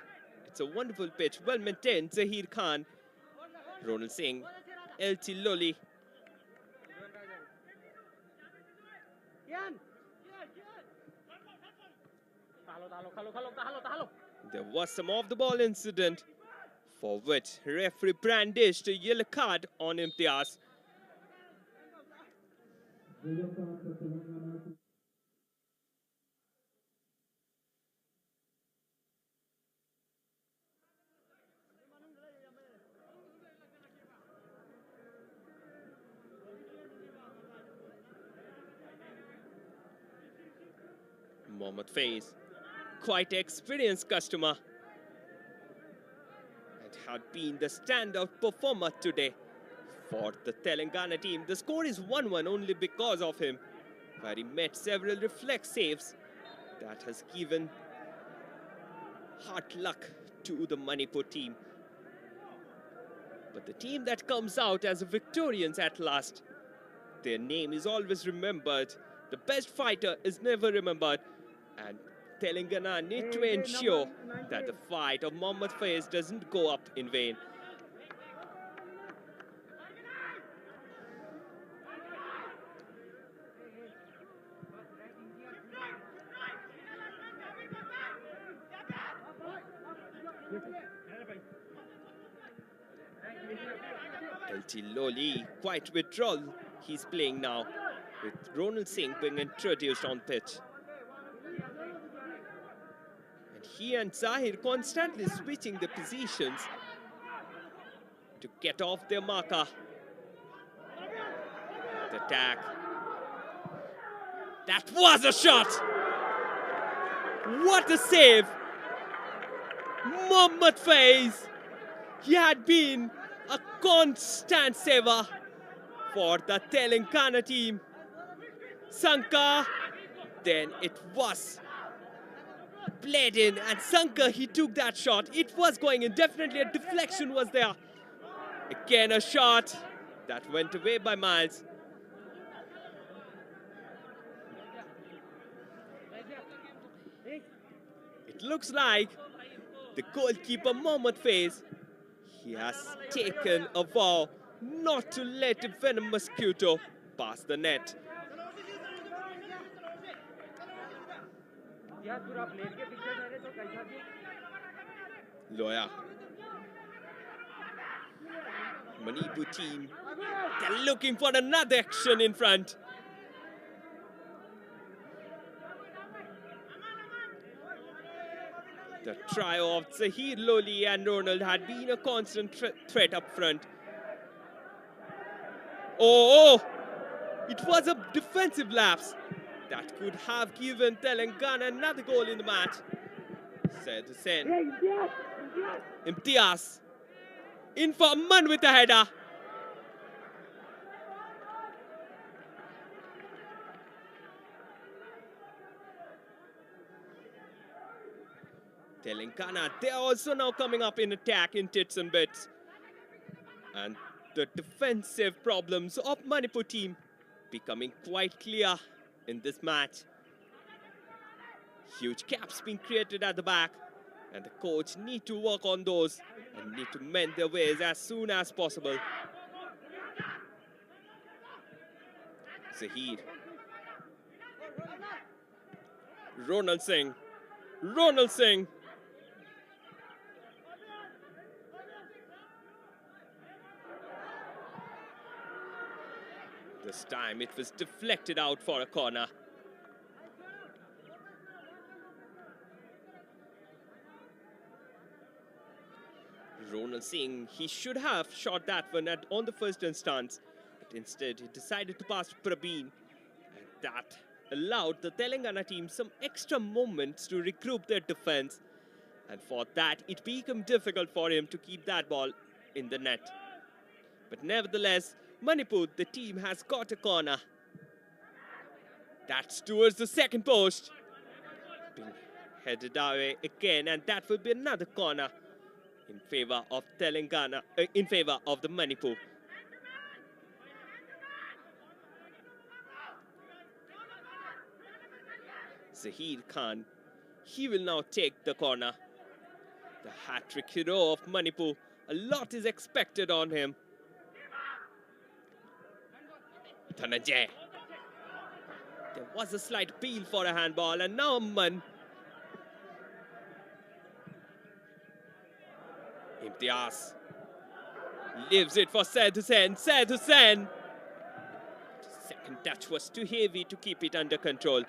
it's a wonderful pitch, well maintained. Zahir Khan, Ronald Singh, LT Loli. There was some off the ball incident for which referee brandished a yellow card on Imtiaz. Mohammad Faiz, quite experienced customer, and had been the standout performer today for the Telangana team. The score is 1-1 only because of him, where he made several reflex saves that has given hard luck to the Manipur team. But the team that comes out as victorians at last, their name is always remembered. The best fighter is never remembered. And Telangana need to ensure that the fight of Mohammad Faiz doesn't go up in vain. LT Loli, quite withdrawal he's playing now, with Ronald Singh being introduced on pitch. And he and Zahir constantly switching the positions to get off their marker. The attack. That was a shot! What a save! Mohammad Faiz, he had been a constant saver for the Telangana team. Sankar, then it was played in, and Sankar, he took that shot. It was going in, definitely a deflection was there. Again a shot that went away by miles. It looks like the goalkeeper Mohammad Faiz, he has taken a vow not to let a venom mosquito pass the net. Lawyer. Manipur team, they're looking for another action in front. The trio of Zahir, Loli and Ronald had been a constant threat up front. Oh, it was a defensive lapse that could have given Telangana another goal in the match. Said Hussain. Imtiaz in for Aman with a header. Telangana, they are also now coming up in attack in tits and bits. And the defensive problems of Manipur team becoming quite clear in this match. Huge gaps being created at the back, and the coach need to work on those and need to mend their ways as soon as possible. Zahir. Ronald Singh. Ronald Singh. This time it was deflected out for a corner. Ronald Singh, he should have shot that one on the first instance, but instead he decided to pass to Prabeen, and that allowed the Telangana team some extra moments to regroup their defense, and for that it became difficult for him to keep that ball in the net. But nevertheless, Manipur, the team, has got a corner. That's towards the second post. Being headed away again, and that will be another corner in favor of Telangana, in favor of the Manipur. Zahir Khan, he will now take the corner. The hat-trick hero of Manipur, a lot is expected on him. Dhananjay. There was a slight appeal for a handball, and now Amman. Imtiaz leaves it for Said Hussain. Said Hussain. The second touch was too heavy to keep it under control.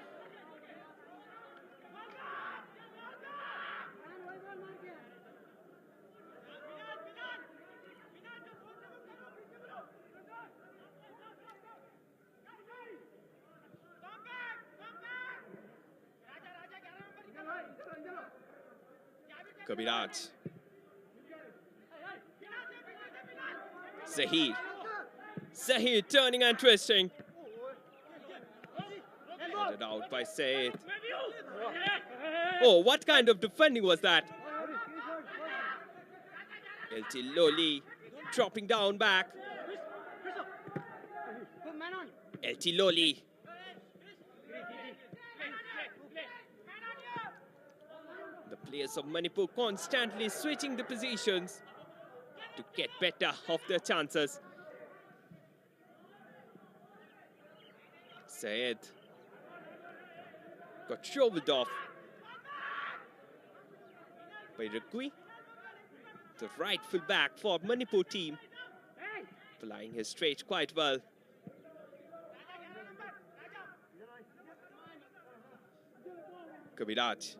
Kabiraj. Zahir. Zahir turning and twisting. Headed out by Said. Oh, what kind of defending was that? LT Loli dropping down back. LT Loli. The players of Manipur constantly switching the positions to get better of their chances. Syed got shoveled off by Ragui, the right full back for Manipur team, applying his straight quite well. Kabiraj.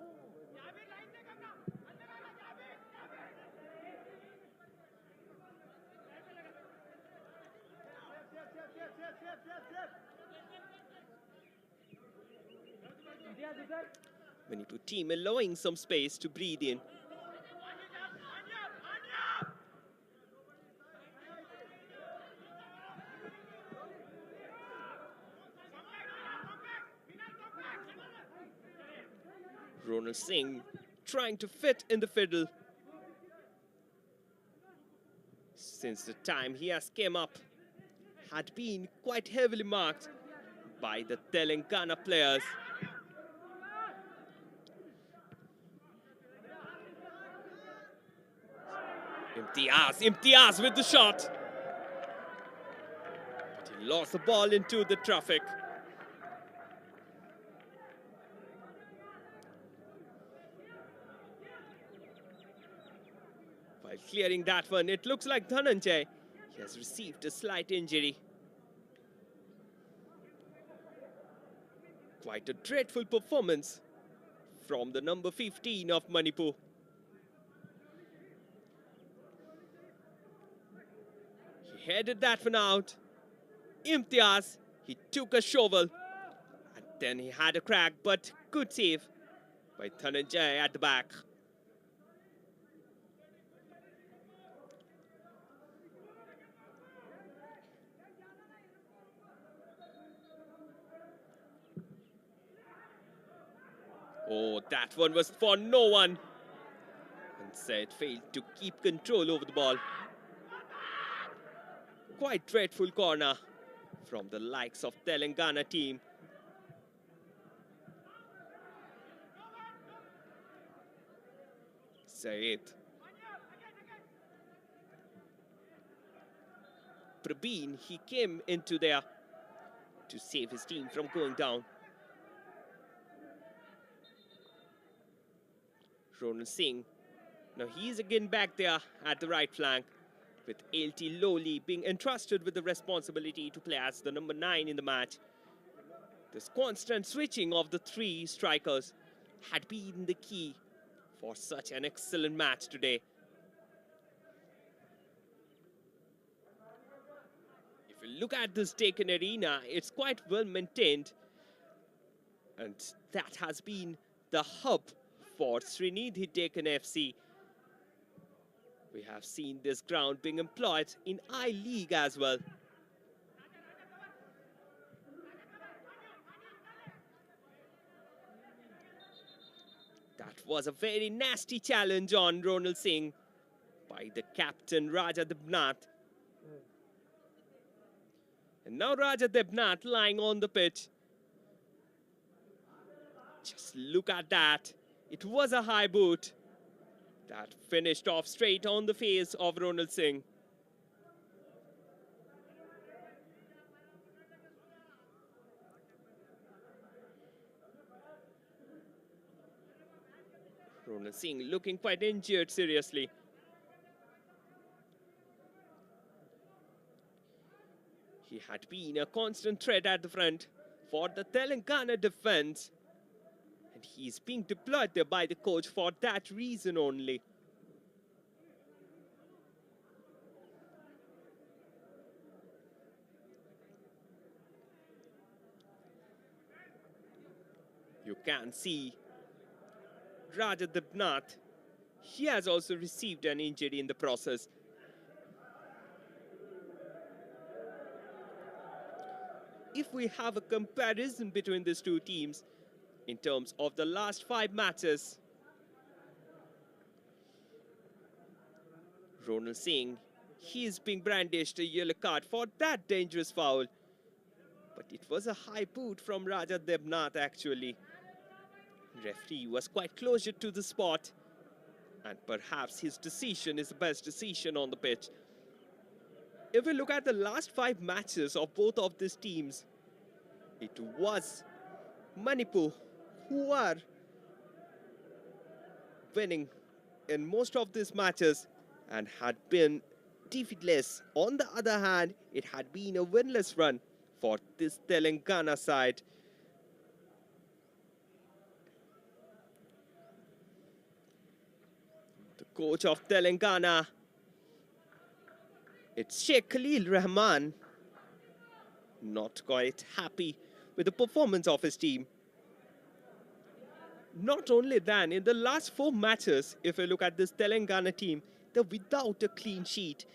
Manipur team allowing some space to breathe in. Ronald Singh trying to fit in the fiddle. Since the time he has came up, had been quite heavily marked by the Telangana players. Imtiaz with the shot. But he lost the ball into the traffic. While clearing that one, it looks like Dhananjay, he has received a slight injury. Quite a dreadful performance from the number 15 of Manipur. He headed that one out. Imtiaz, he took a shovel. And then he had a crack, but good save by Dhananjay at the back. Oh, that one was for no one. And Said failed to keep control over the ball. Quite dreadful corner from the likes of Telangana team. Said. Prabeen, he came into there to save his team from going down. Ronald Singh. Now he's again back there at the right flank, with LT Loli being entrusted with the responsibility to play as the number 9 in the match. This constant switching of the three strikers had been the key for such an excellent match today. If you look at this Deccan arena, it's quite well maintained. And that has been the hub for Srinidhi Deccan FC. We have seen this ground being employed in I-League as well. That was a very nasty challenge on Ronald Singh by the captain Raja Debnath. And now Raja Debnath lying on the pitch. Just look at that. It was a high boot that finished off straight on the face of Ronald Singh. Ronald Singh looking quite injured seriously. He had been a constant threat at the front for the Telangana defense. And he's being deployed there by the coach for that reason only. You can see Raja Debnath. He has also received an injury in the process. If we have a comparison between these two teams in terms of the last 5 matches, Ronald Singh, he is being brandished a yellow card for that dangerous foul. But it was a high boot from Raja Debnath actually. Referee was quite closer to the spot, and perhaps his decision is the best decision on the pitch. If we look at the last 5 matches of both of these teams, it was Manipur who are winning in most of these matches and had been defeatless. On the other hand, it had been a winless run for this Telangana side. The coach of Telangana, it's Sheikh Khalil Rahman, not quite happy with the performance of his team. Not only that, in the last 4 matches, if we look at this Telangana team, they're without a clean sheet.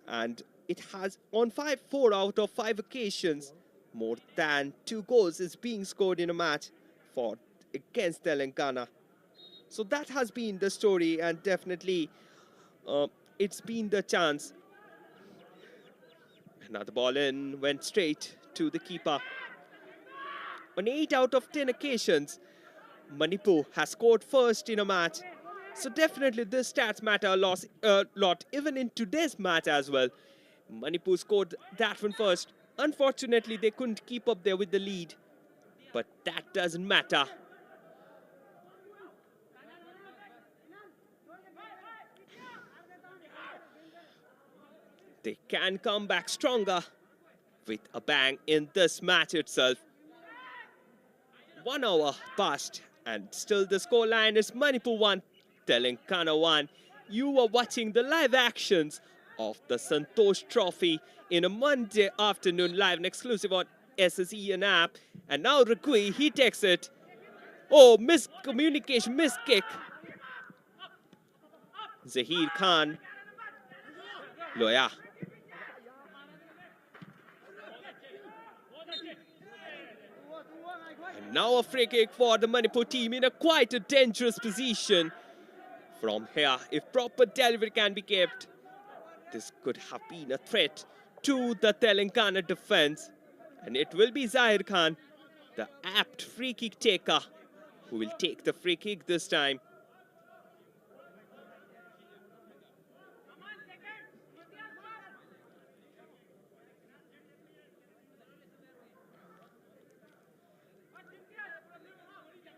And it has, on 4 out of 5 occasions, more than 2 goals is being scored in a match against Telangana. So that has been the story, and definitely it's been the chance. Another ball in, went straight to the keeper. On 8 out of 10 occasions, Manipur has scored first in a match. So definitely this stats matter a lot, even in today's match as well. Manipur scored that one first. Unfortunately, they couldn't keep up there with the lead. But that doesn't matter. They can come back stronger with a bang in this match itself. 1 hour passed and still the scoreline is Manipur 1, Telangana 1. You are watching the live actions of the Santosh Trophy in a Monday afternoon live and exclusive on SSEN app. And now Rakui, he takes it. Oh, miscommunication, miskick. Zahir Khan. Loya. And now a free kick for the Manipur team in a quite a dangerous position. From here, if proper delivery can be kept, this could have been a threat to the Telangana defense. And it will be Zahir Khan, the apt free kick taker, who will take the free kick this time.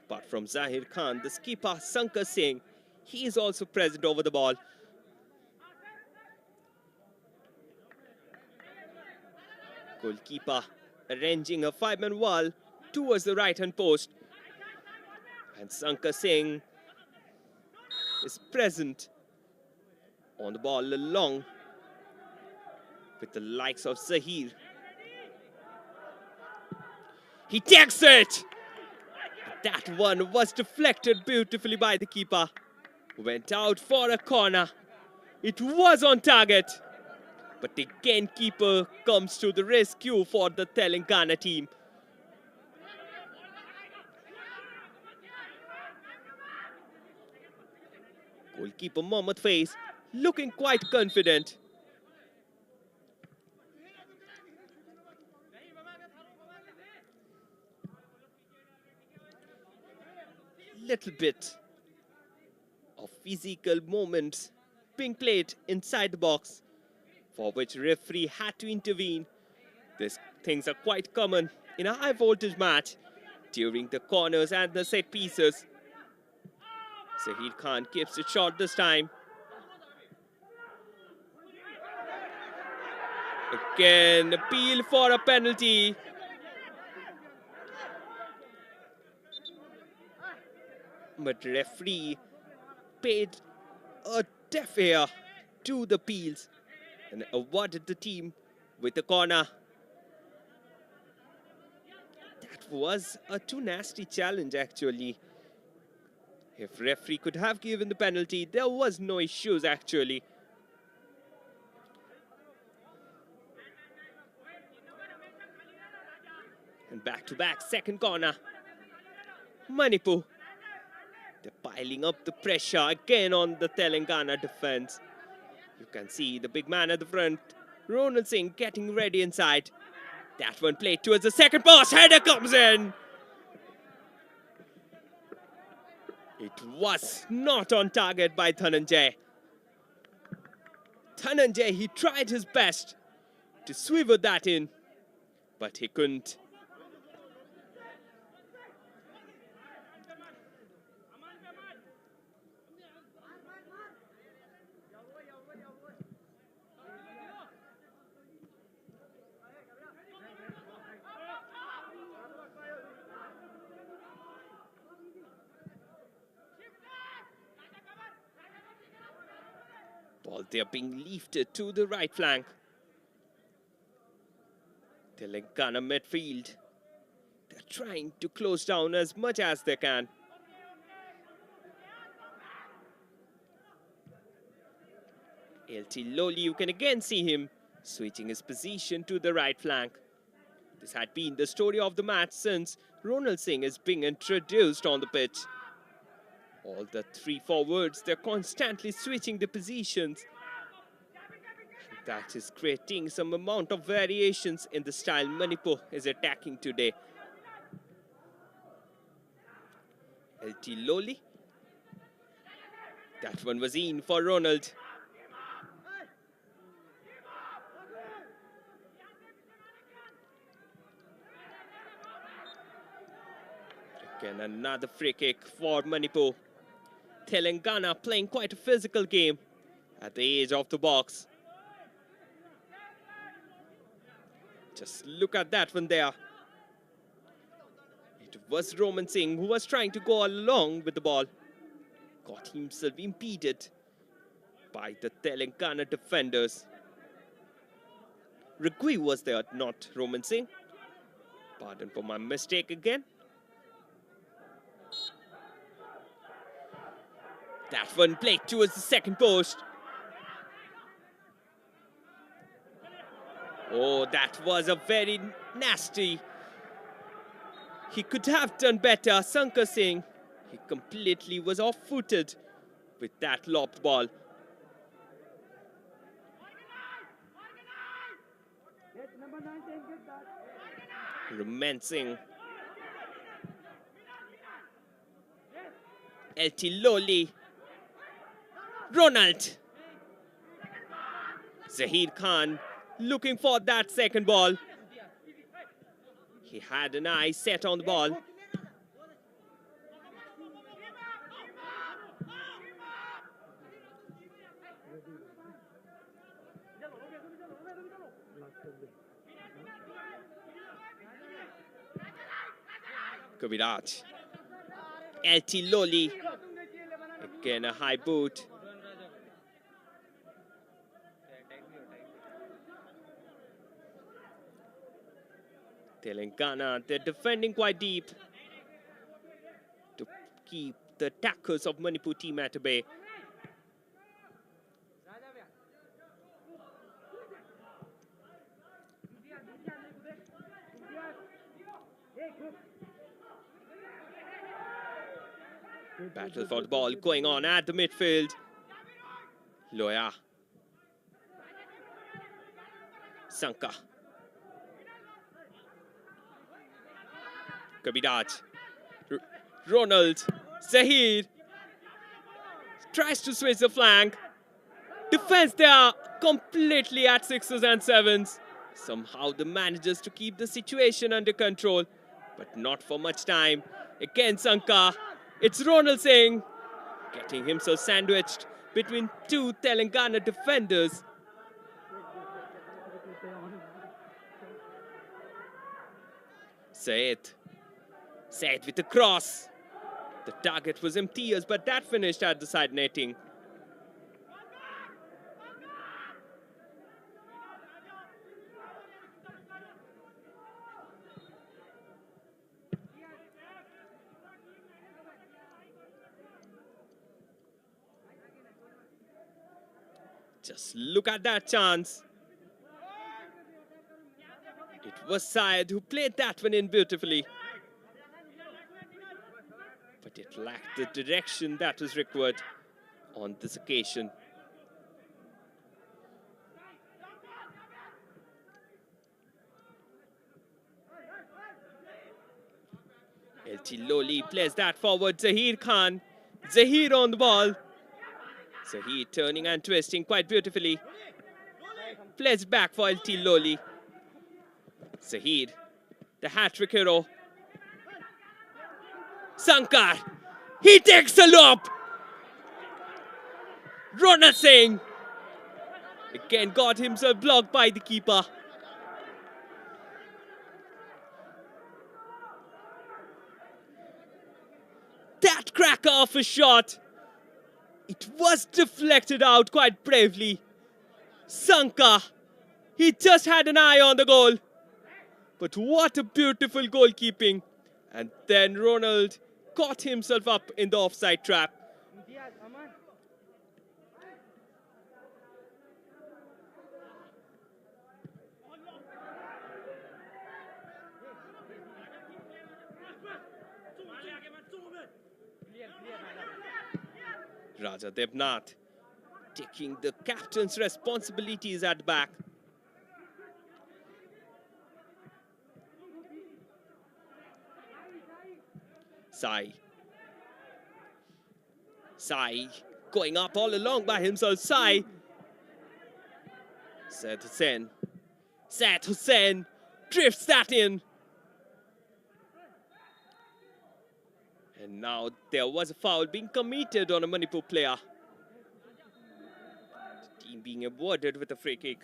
Apart from Zahir Khan, the skipper Shankar Singh, he is also present over the ball. Goalkeeper arranging a 5-man wall towards the right-hand post. And Shankar Singh is present on the ball along with the likes of Zahir. He takes it! That one was deflected beautifully by the keeper. Went out for a corner. It was on target. But the gamekeeper comes to the rescue for the Telangana team. Goalkeeper Mohammad Faiz looking quite confident. Little bit of physical moments being played inside the box, for which referee had to intervene. These things are quite common in a high voltage match during the corners and the set pieces. Zahir Khan keeps it short this time. Again, appeal for a penalty. But referee paid a deaf ear to the appeals and awarded the team with a corner. That was a too nasty challenge actually. If referee could have given the penalty, there was no issues actually. And back-to-back second corner. Manipur. They're piling up the pressure again on the Telangana defense. You can see the big man at the front, Ronald Singh, getting ready inside. That one played towards the second post. Header comes in. It was not on target by Dhananjay. Dhananjay, he tried his best to swivel that in, but he couldn't. Ball there being lifted to the right flank. Telangana midfield. They're trying to close down as much as they can. LT Loli, you can again see him switching his position to the right flank. This had been the story of the match since Ronald Singh is being introduced on the pitch. All the three forwards, they're constantly switching the positions. That is creating some amount of variations in the style Manipur is attacking today. LT Loli. That one was in for Ronald. Again, another free kick for Manipur. Telangana playing quite a physical game at the edge of the box. Just look at that one there. It was Roman Singh who was trying to go along with the ball. Got himself impeded by the Telangana defenders. Rigui was there, not Roman Singh. Pardon for my mistake again. That one played towards the second post. Oh, that was a very nasty. He could have done better, Sankar Singh. He completely was off-footed with that lobbed ball. Roman Singh. LT Loli. Ronald. Zahir Khan looking for that second ball. He had an eye set on the ball. Kaviraj. LT Loli. Again a high boot. Telangana, they're defending quite deep. keep the attackers of Manipur team at bay. Battle for the ball going on at the midfield. Loya. Sanka. Kabiraj. Ronald. Zahir. Tries to switch the flank. Defense there completely at 6s and 7s. Somehow the manages to keep the situation under control, but not for much time. Again Sanka. It's Ronald Singh getting himself sandwiched between two Telangana defenders. Said with a cross. The target was Imtiaz, but that finished at the side netting. Just look at that chance. It was Syed who played that one in beautifully. But it lacked the direction that was required on this occasion. LT Loli plays that forward. Zahir Khan. Zahir on the ball. Zahir turning and twisting quite beautifully. Plays back for LT Loli. Zahir, the hat-trick hero. Sankar, he takes a lob. Ronald Singh again got himself blocked by the keeper. That cracker of a shot. It was deflected out quite bravely. Sanka, he just had an eye on the goal. But what a beautiful goalkeeping. And then Ronald caught himself up in the offside trap. Raja Devnath taking the captain's responsibilities at back. Sai going up all along by himself. Said Hussain drifts that in. And now there was a foul being committed on a Manipur player. The team being awarded with a free kick.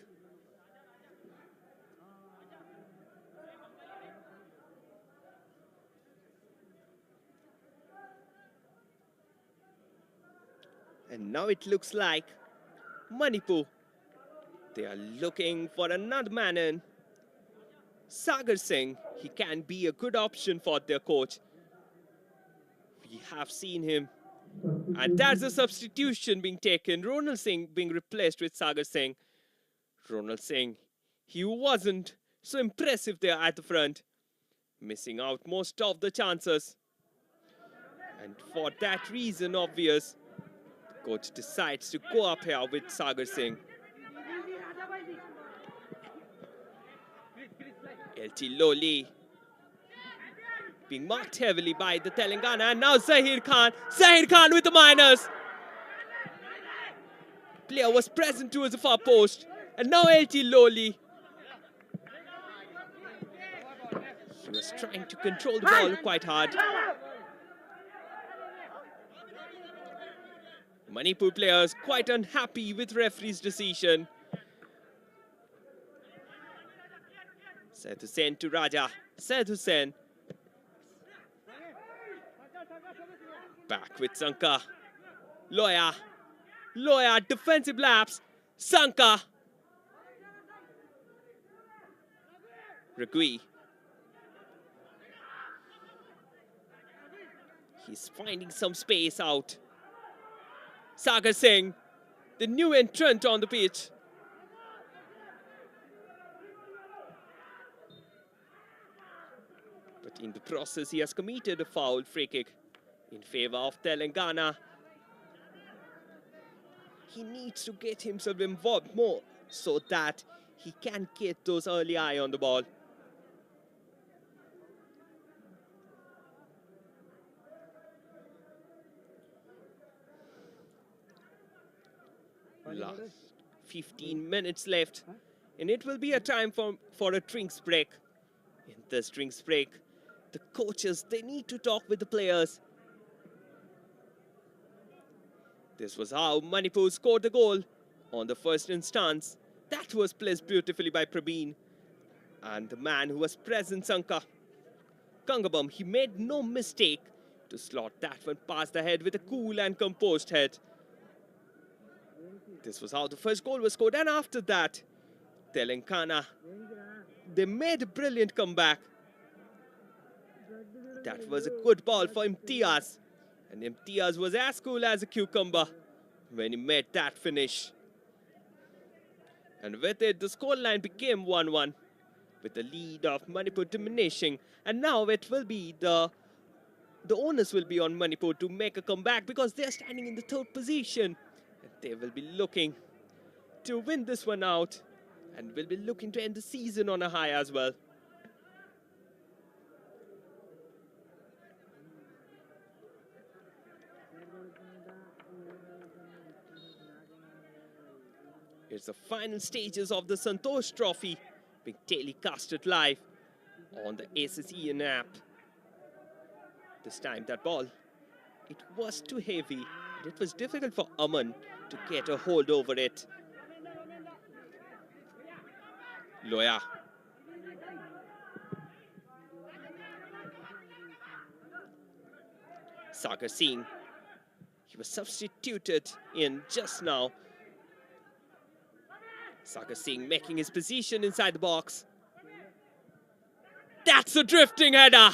And now it looks like Manipur, they are looking for another man in. Sagar Singh, he can be a good option for their coach. We have seen him. And that's a substitution being taken. Ronald Singh being replaced with Sagar Singh. Ronald Singh, he wasn't so impressive there at the front. Missing out most of the chances. And for that reason, obvious, the coach decides to go up here with Sagar Singh. LT Loli being marked heavily by the Telangana, and now Zahir Khan with the minus. Player was present towards the far post, and now LT Loli. He was trying to control the ball quite hard. Manipur players quite unhappy with referee's decision. Said Hussain to Raja. Said Hussain. Back with Sanka. Loya, defensive lapse. Sanka. Ragui. He's finding some space out. Sagar Singh, the new entrant on the pitch. But in the process, he has committed a foul free kick in favor of Telangana. He needs to get himself involved more so that he can get those early eye on the ball. Last 15 minutes left, and it will be a time for a drinks break. In this drinks break, the coaches, they need to talk with the players. This was how Manipur scored the goal on the first instance. That was placed beautifully by Prabeen. And the man who was present, Sanka Kangabam, he made no mistake to slot that one past the head with a cool and composed head. This was how the first goal was scored, and after that, Telangana, they made a brilliant comeback. That was a good ball for Imtiaz, and Imtiaz was as cool as a cucumber when he made that finish. And with it, the scoreline became 1-1, with the lead of Manipur diminishing. And now it will be the onus will be on Manipur to make a comeback, because they are standing in the third position. And they will be looking to win this one out, and will be looking to end the season on a high as well. It's the final stages of the Santosh Trophy being telecasted live on the SSEN app. This time that ball, it was too heavy, and it was difficult for Aman to get a hold over it. Loya. Sagar Singh, he was substituted in just now. Sagar Singh making his position inside the box. That's a drifting header.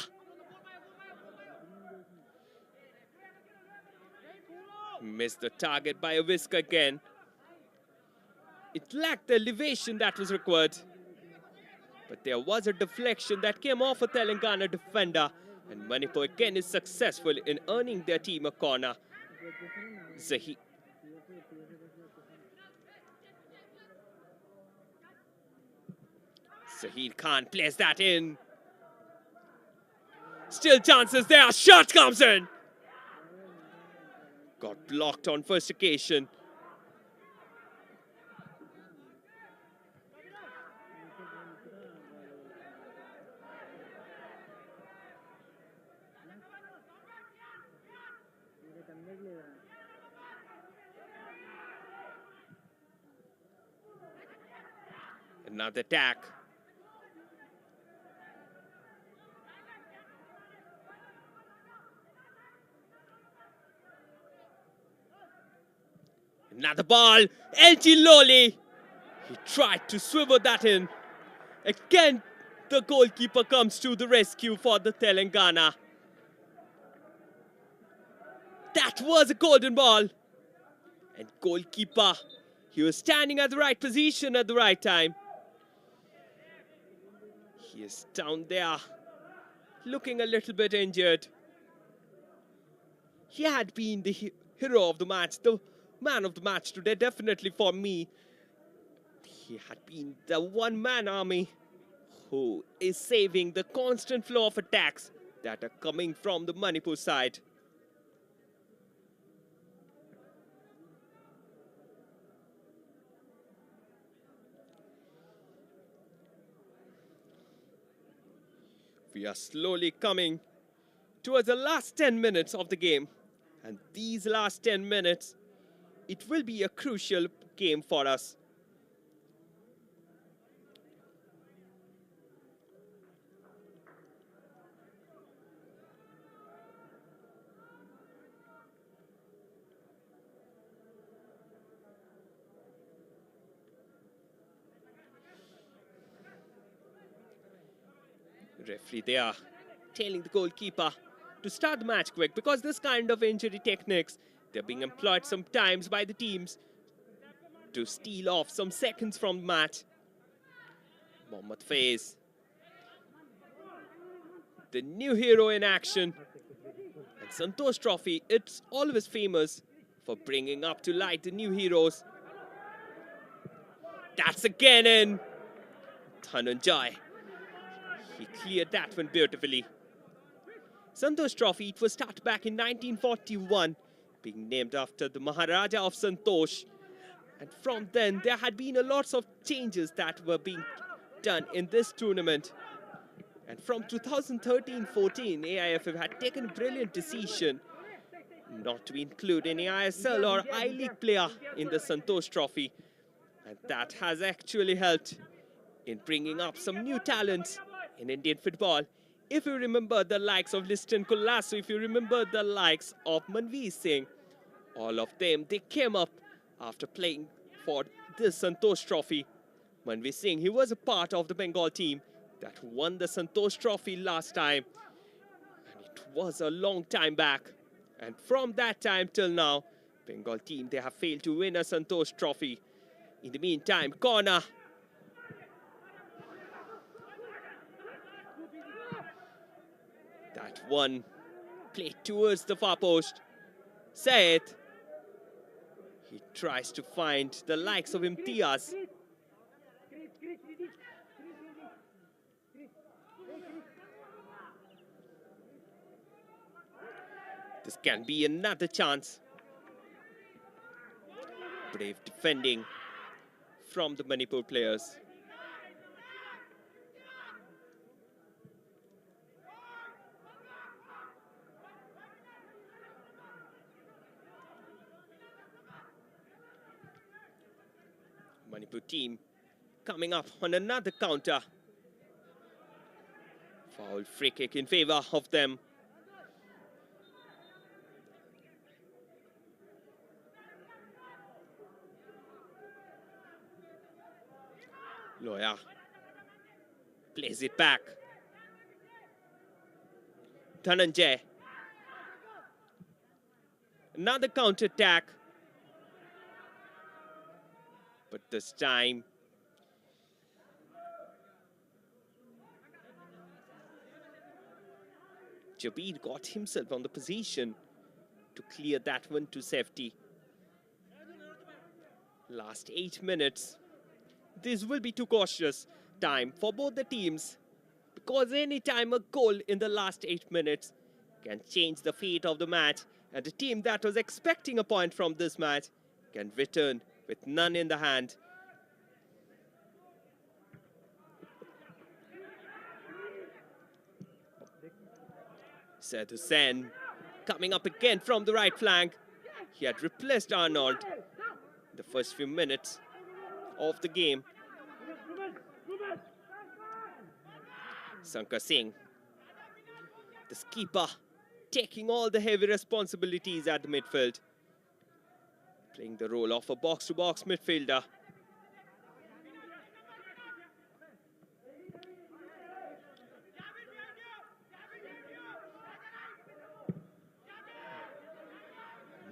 Missed the target by a whisk again. It lacked the elevation that was required. But there was a deflection that came off a Telangana defender. And Manipur again is successful in earning their team a corner. Zahid Khan plays that in. Still chances there. Shot comes in. Got blocked on first occasion. Another attack. Another ball. LG Loli. He tried to swivel that in. Again, the goalkeeper comes to the rescue for the Telangana. That was a golden ball. And goalkeeper, he was standing at the right position at the right time. He is down there, looking a little bit injured. He had been the hero of the match, the man of the match today, definitely for me. He had been the one-man army who is saving the constant flow of attacks that are coming from the Manipur side. We are slowly coming towards the last 10 minutes of the game. And these last 10 minutes, it will be a crucial game for us. Referee there telling the goalkeeper to start the match quick, because this kind of injury techniques, they're being employed sometimes by the teams to steal off some seconds from the match. Mohammad Faiz, the new hero in action. And Santosh Trophy, it's always famous for bringing up to light the new heroes. That's again in. Dhananjay, he cleared that one beautifully. Santosh Trophy, it was started back in 1941, being named after the Maharaja of Santosh. And from then, there had been a lots of changes that were being done in this tournament. And from 2013-14, AIFF had taken a brilliant decision not to include any ISL or I-League player in the Santosh Trophy. And that has actually helped in bringing up some new talents in Indian football. If you remember the likes of Liston Kolasu, if you remember the likes of Manveer Singh, all of them, they came up after playing for this Santosh Trophy. Manveer Singh, he was a part of the Bengal team that won the Santosh Trophy last time. And it was a long time back. And from that time till now, Bengal team, they have failed to win a Santosh Trophy. In the meantime, corner. That one played towards the far post. Syed, he tries to find the likes of Imtiaz. This can be another chance. Brave defending from the Manipur players. Manipur team coming up on another counter. Foul free kick in favor of them. Loya plays it back. Dhananjay. Another counter attack. But this time, Jabir got himself on the position to clear that one to safety. Last 8 minutes. This will be too cautious time for both the teams, because any time a goal in the last 8 minutes can change the fate of the match, and the team that was expecting a point from this match can return with none in the hand. Said Hussain coming up again from the right flank. He had replaced Arnold the first few minutes of the game. Sankar Singh, the skipper, taking all the heavy responsibilities at the midfield, playing the role of a box-to-box midfielder.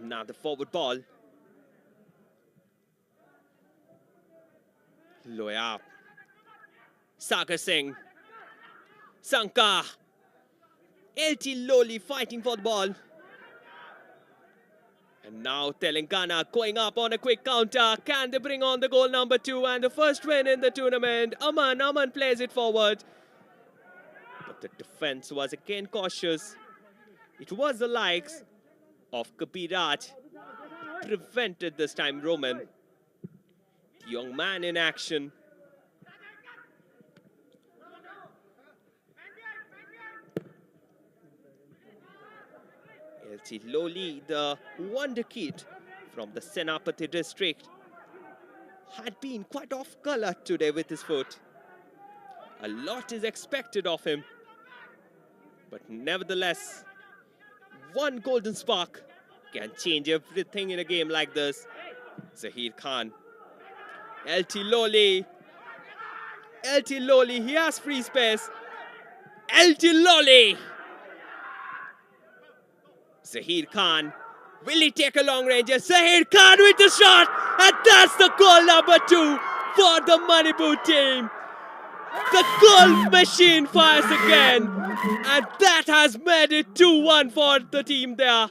Now the forward ball. Loya. Sagar Singh. Sankar. LT Loli fighting for the ball. And now Telangana going up on a quick counter. Can they bring on the goal number 2 and the first win in the tournament? Aman plays it forward. But the defense was again cautious. It was the likes of Kapiraj prevented this time Roman. The young man in action. LT Loli, the wonder kid from the Senapati district, had been quite off color today with his foot. A lot is expected of him, but nevertheless, one golden spark can change everything in a game like this. Zahir Khan. LT Loli. LT Loli, he has free space. LT Loli. Zahir Khan. Will he take a long range? Zahir Khan with the shot. And that's the goal number 2 for the Manipur team. The goal machine fires again. And that has made it 2-1 for the team there.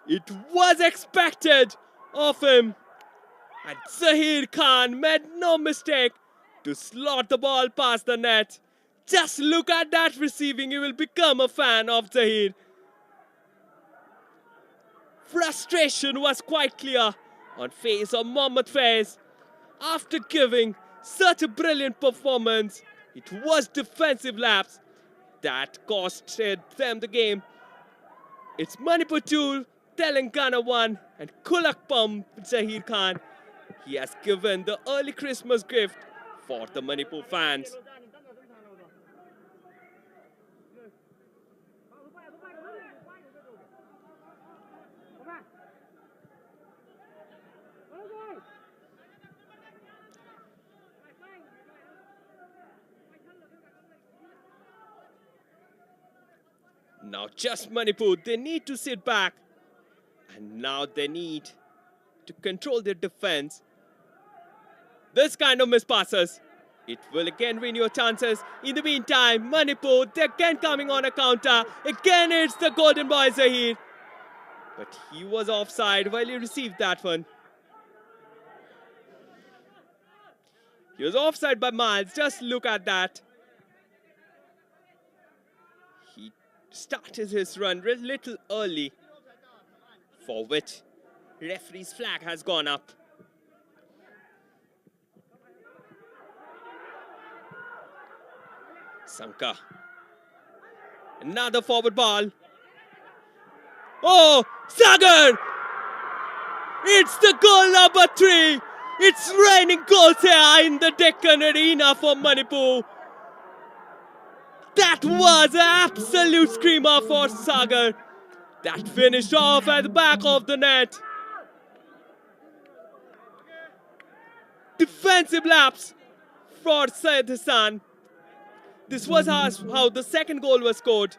It was expected of him. And Zahir Khan made no mistake to slot the ball past the net. Just look at that receiving. You will become a fan of Zahir. Frustration was quite clear on face of Mohammad Faiz. After giving such a brilliant performance, it was defensive lapse that costed them the game. It's Manipur 2, Telangana 1, and Kulakpam Zahir Khan. He has given the early Christmas gift for the Manipur fans. Now just Manipur, they need to sit back. And now they need to control their defense. This kind of miss passes, it will again win your chances. In the meantime, Manipur, they're again coming on a counter. Again, it's the golden boy Zahir. But he was offside while he received that one. He was offside by Miles. Just look at that. He started his run a little early, for which referee's flag has gone up. Sanka. Another forward ball. Oh, Sagar! It's the goal number 3. It's raining goals here in the Deccan Arena for Manipur. That was an absolute screamer for Sagar. That finished off at the back of the net. Defensive lapse for Syed Hassan. This was how the second goal was scored.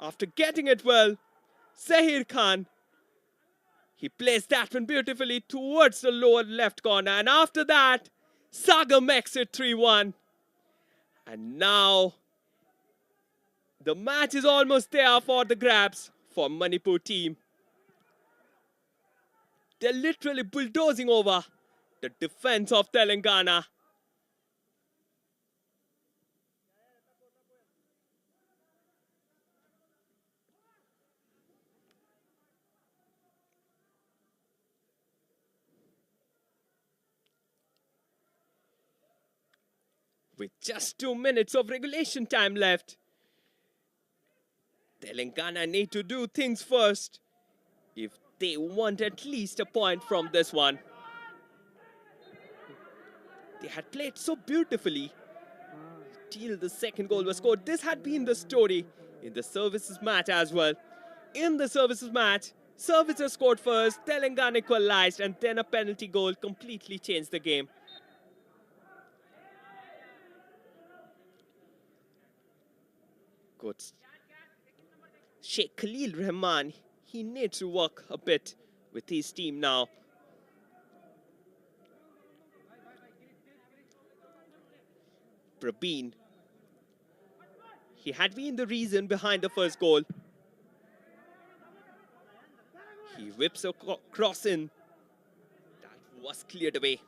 After getting it well, Zahir Khan, he placed that one beautifully towards the lower left corner. And after that, Sagar makes it 3-1. And now, the match is almost there for the grabs for Manipur team. They're literally bulldozing over the defense of Telangana. With just 2 minutes of regulation time left, Telangana need to do things first if they want at least a point from this one. They had played so beautifully till the second goal was scored. This had been the story in the services match as well. In the services match, services scored first, Telangana equalized, and then a penalty goal completely changed the game. Good. Sheikh Khalil Rahman, he needs to work a bit with his team now. Prabeen, he had been the reason behind the first goal. He whips a cross in. That was cleared away.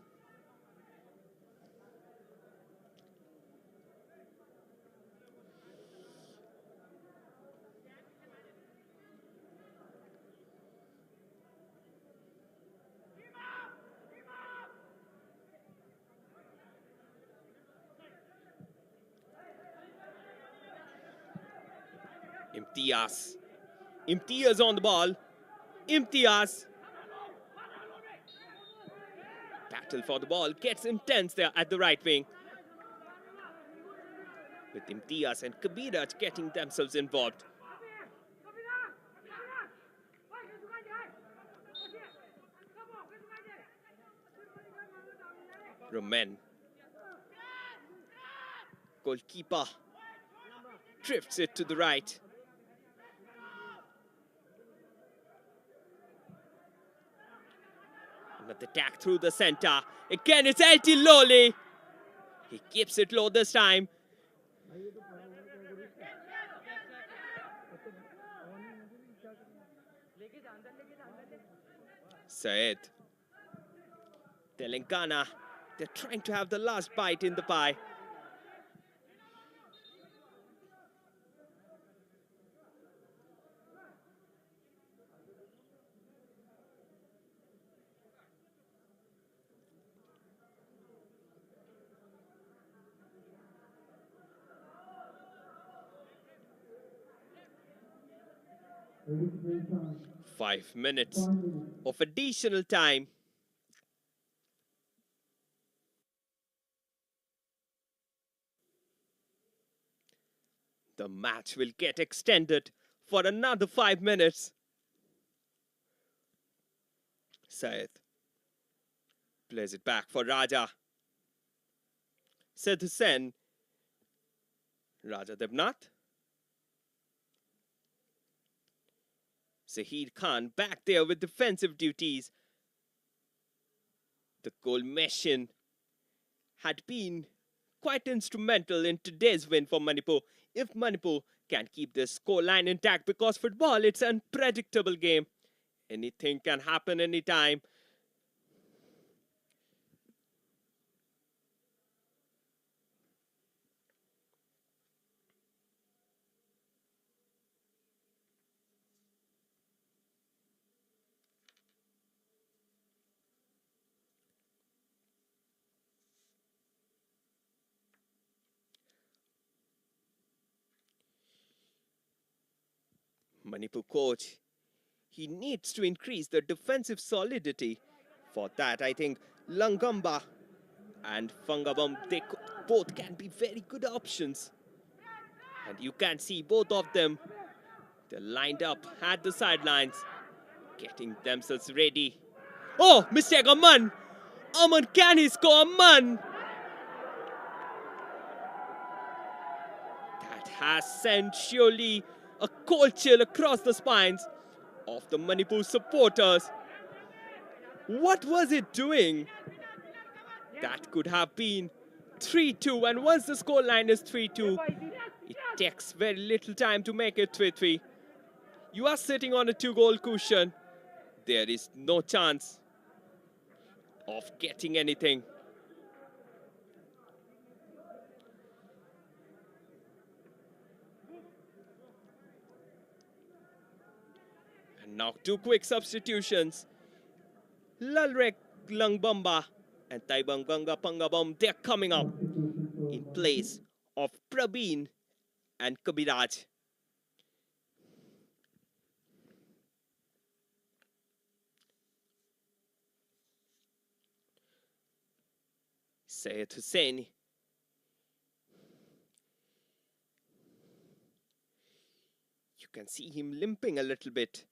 Imtiaz on the ball. Imtiaz. Battle for the ball gets intense there at the right wing. With Imtiaz and Kabiraj getting themselves involved. Roman. Goalkeeper drifts it to the right. Another attack through the center. Again, it's LT Loli. He keeps it low this time. Syed. Telangana, they're trying to have the last bite in the pie. Five minutes of additional time. The match will get extended for another 5 minutes. Syed plays it back for Raja. Sidhu Sen. Raja Devnath. Zahir Khan back there with defensive duties. The goal mission had been quite instrumental in today's win for Manipur. If Manipur can keep this scoreline intact, because football, it's an unpredictable game. Anything can happen anytime. Manipur coach, he needs to increase the defensive solidity. For that, I think Langamba and Fangabam, they both can be very good options. And you can see both of them, they're lined up at the sidelines, getting themselves ready. Oh, mistake, Aman! Aman, can he score? Aman! That has sent surely a cold chill across the spines of the Manipur supporters. What was it doing? That could have been 3-2, and once the scoreline is 3-2, it takes very little time to make it 3-3. You are sitting on a 2-goal cushion. There is no chance of getting anything. And now 2 quick substitutions. Lalrek Langbamba and Taibang Ganga Pangabam, they're coming up in place of Prabeen and Kabiraj. Syed Hussain. You can see him limping a little bit.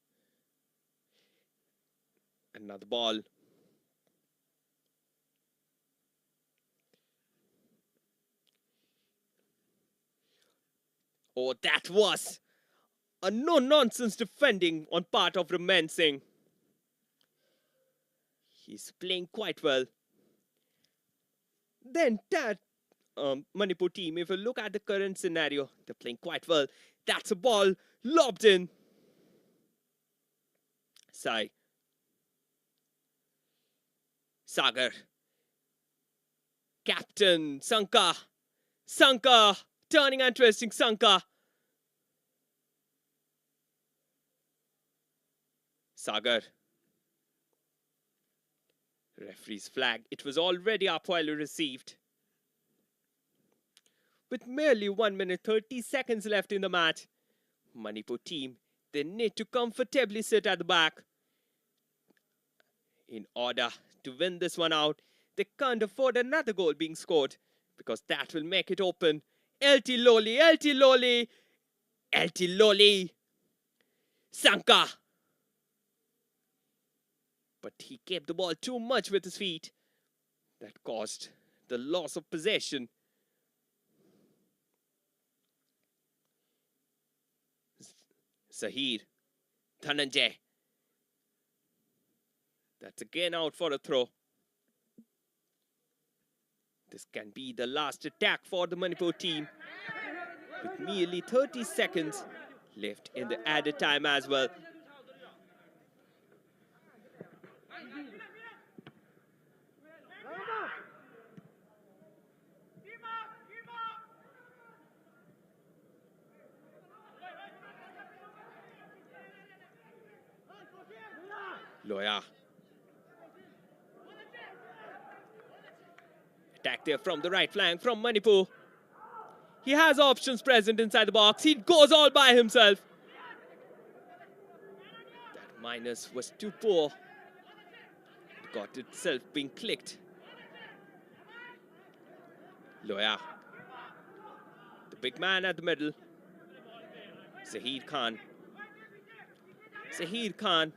Another ball. Oh, that was a no-nonsense defending on part of Raman Singh. He's playing quite well. Then that Manipur team, if you look at the current scenario, they're playing quite well. That's a ball lobbed in. Sai. Sagar. Captain Sanka. Sanka. Turning and twisting Sanka. Sagar. Referee's flag. It was already up while received. With merely 1 minute 30 seconds left in the match, Manipur team, they need to comfortably sit at the back. In order to win this one out, they can't afford another goal being scored, because that will make it open. LT Loli, LT Loli, LT Loli, Sanka. But he kept the ball too much with his feet. That caused the loss of possession. Zahir, Dhananjay. That's again out for a throw. This can be the last attack for the Manipur team, with merely 30 seconds left in the added time as well. Loya. Attack there from the right flank from Manipur. He has options present inside the box. He goes all by himself. That minus was too poor. It got itself being clicked. Loya. The big man at the middle. Zahir Khan. Zahir Khan.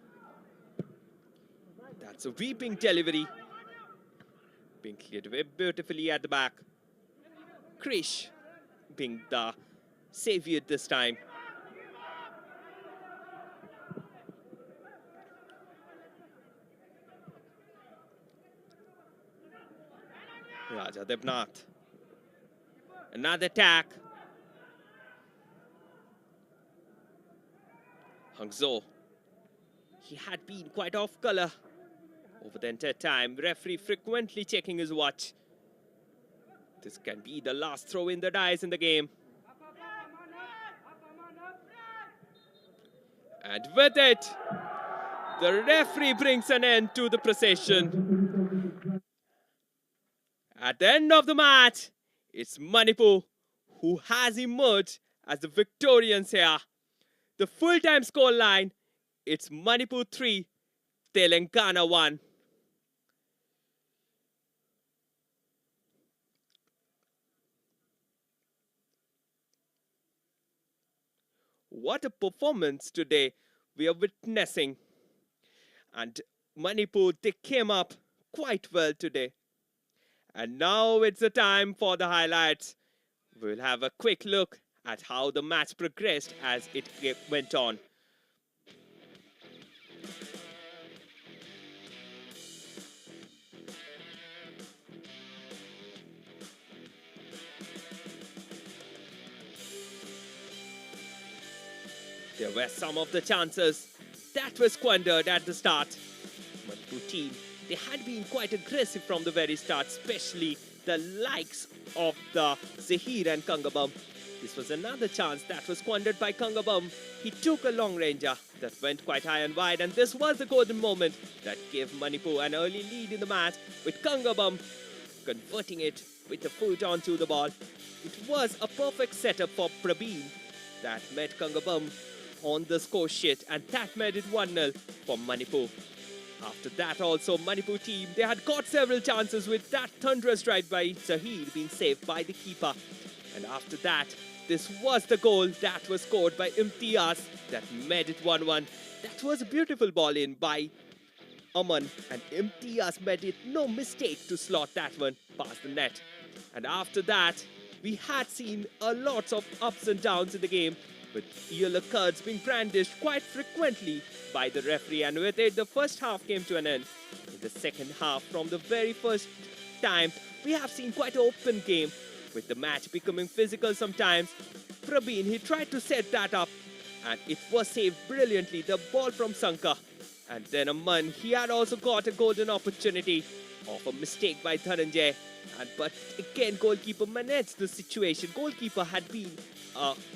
That's a weeping delivery. Being cleared away beautifully at the back. Krish being the savior this time. Raja Devnath. Another attack. Hangzhou. He had been quite off color over the entire time. Referee frequently checking his watch. This can be the last throw in the dice in the game. And with it, the referee brings an end to the procession. At the end of the match, it's Manipur who has emerged as the victorians here. The full-time scoreline, it's Manipur 3, Telangana 1. What a performance today we are witnessing. And Manipur, they came up quite well today. And now it's the time for the highlights. We'll have a quick look at how the match progressed as it went on. There were some of the chances that were squandered at the start. Manipur team, they had been quite aggressive from the very start, especially the likes of the Zahir and Kangabam. This was another chance that was squandered by Kangabam. He took a long ranger that went quite high and wide, and this was the golden moment that gave Manipur an early lead in the match, with Kangabam converting it with the foot onto the ball. It was a perfect setup for Prabeen that met Kangabam on the score sheet, and that made it 1-0 for Manipur. After that also, Manipur team, they had got several chances, with that thunderous strike by Zahir being saved by the keeper. And after that, this was the goal that was scored by Imtiaz that made it 1-1. That was a beautiful ball in by Aman, and Imtiaz made it no mistake to slot that one past the net. And after that, we had seen a lot of ups and downs in the game, with yellow cards being brandished quite frequently by the referee, and with it the first half came to an end. In the second half, from the very first time, we have seen quite an open game, with the match becoming physical sometimes. Prabeen, he tried to set that up, and it was saved brilliantly, the ball from Sanka. And then Aman, he had also got a golden opportunity of a mistake by Dhananjay. But again, goalkeeper managed the situation. Goalkeeper had been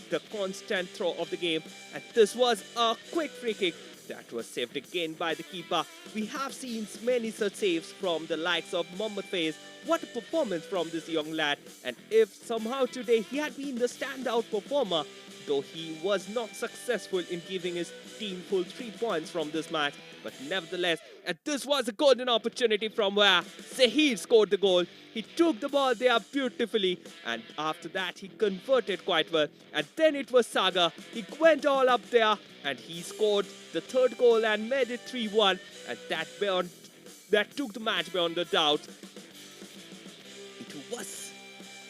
the constant throw of the game, and this was a quick free kick that was saved again by the keeper. We have seen many such saves from the likes of Mohammad Faiz. What a performance from this young lad, and if somehow today he had been the standout performer, though he was not successful in giving his team full 3 points from this match, but nevertheless, and this was a golden opportunity from where Zahir scored the goal. He took the ball there beautifully, and after that he converted quite well. And then it was Saga. He went all up there and he scored the third goal and made it 3-1, and that took the match beyond the doubt. It was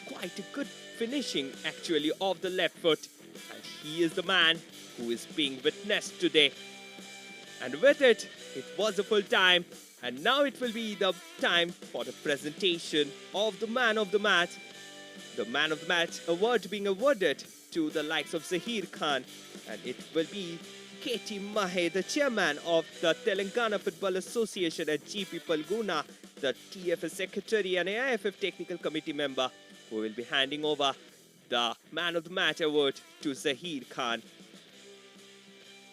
quite a good finishing actually of the left foot. And he is the man who is being witnessed today. And with it, it was a full time. And now it will be the time for the presentation of the man of the match. The man of the match award being awarded to the likes of Zahir Khan. And it will be KT Mahe, the chairman of the Telangana Football Association, and GP Palguna, the TFS secretary and AIFF technical committee member, who will be handing over the man of the match award to Zahir Khan.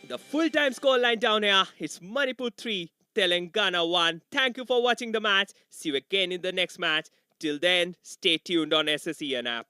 The full-time scoreline down here is Manipur 3, Telangana 1. Thank you for watching the match. See you again in the next match. Till then, stay tuned on SSEN app.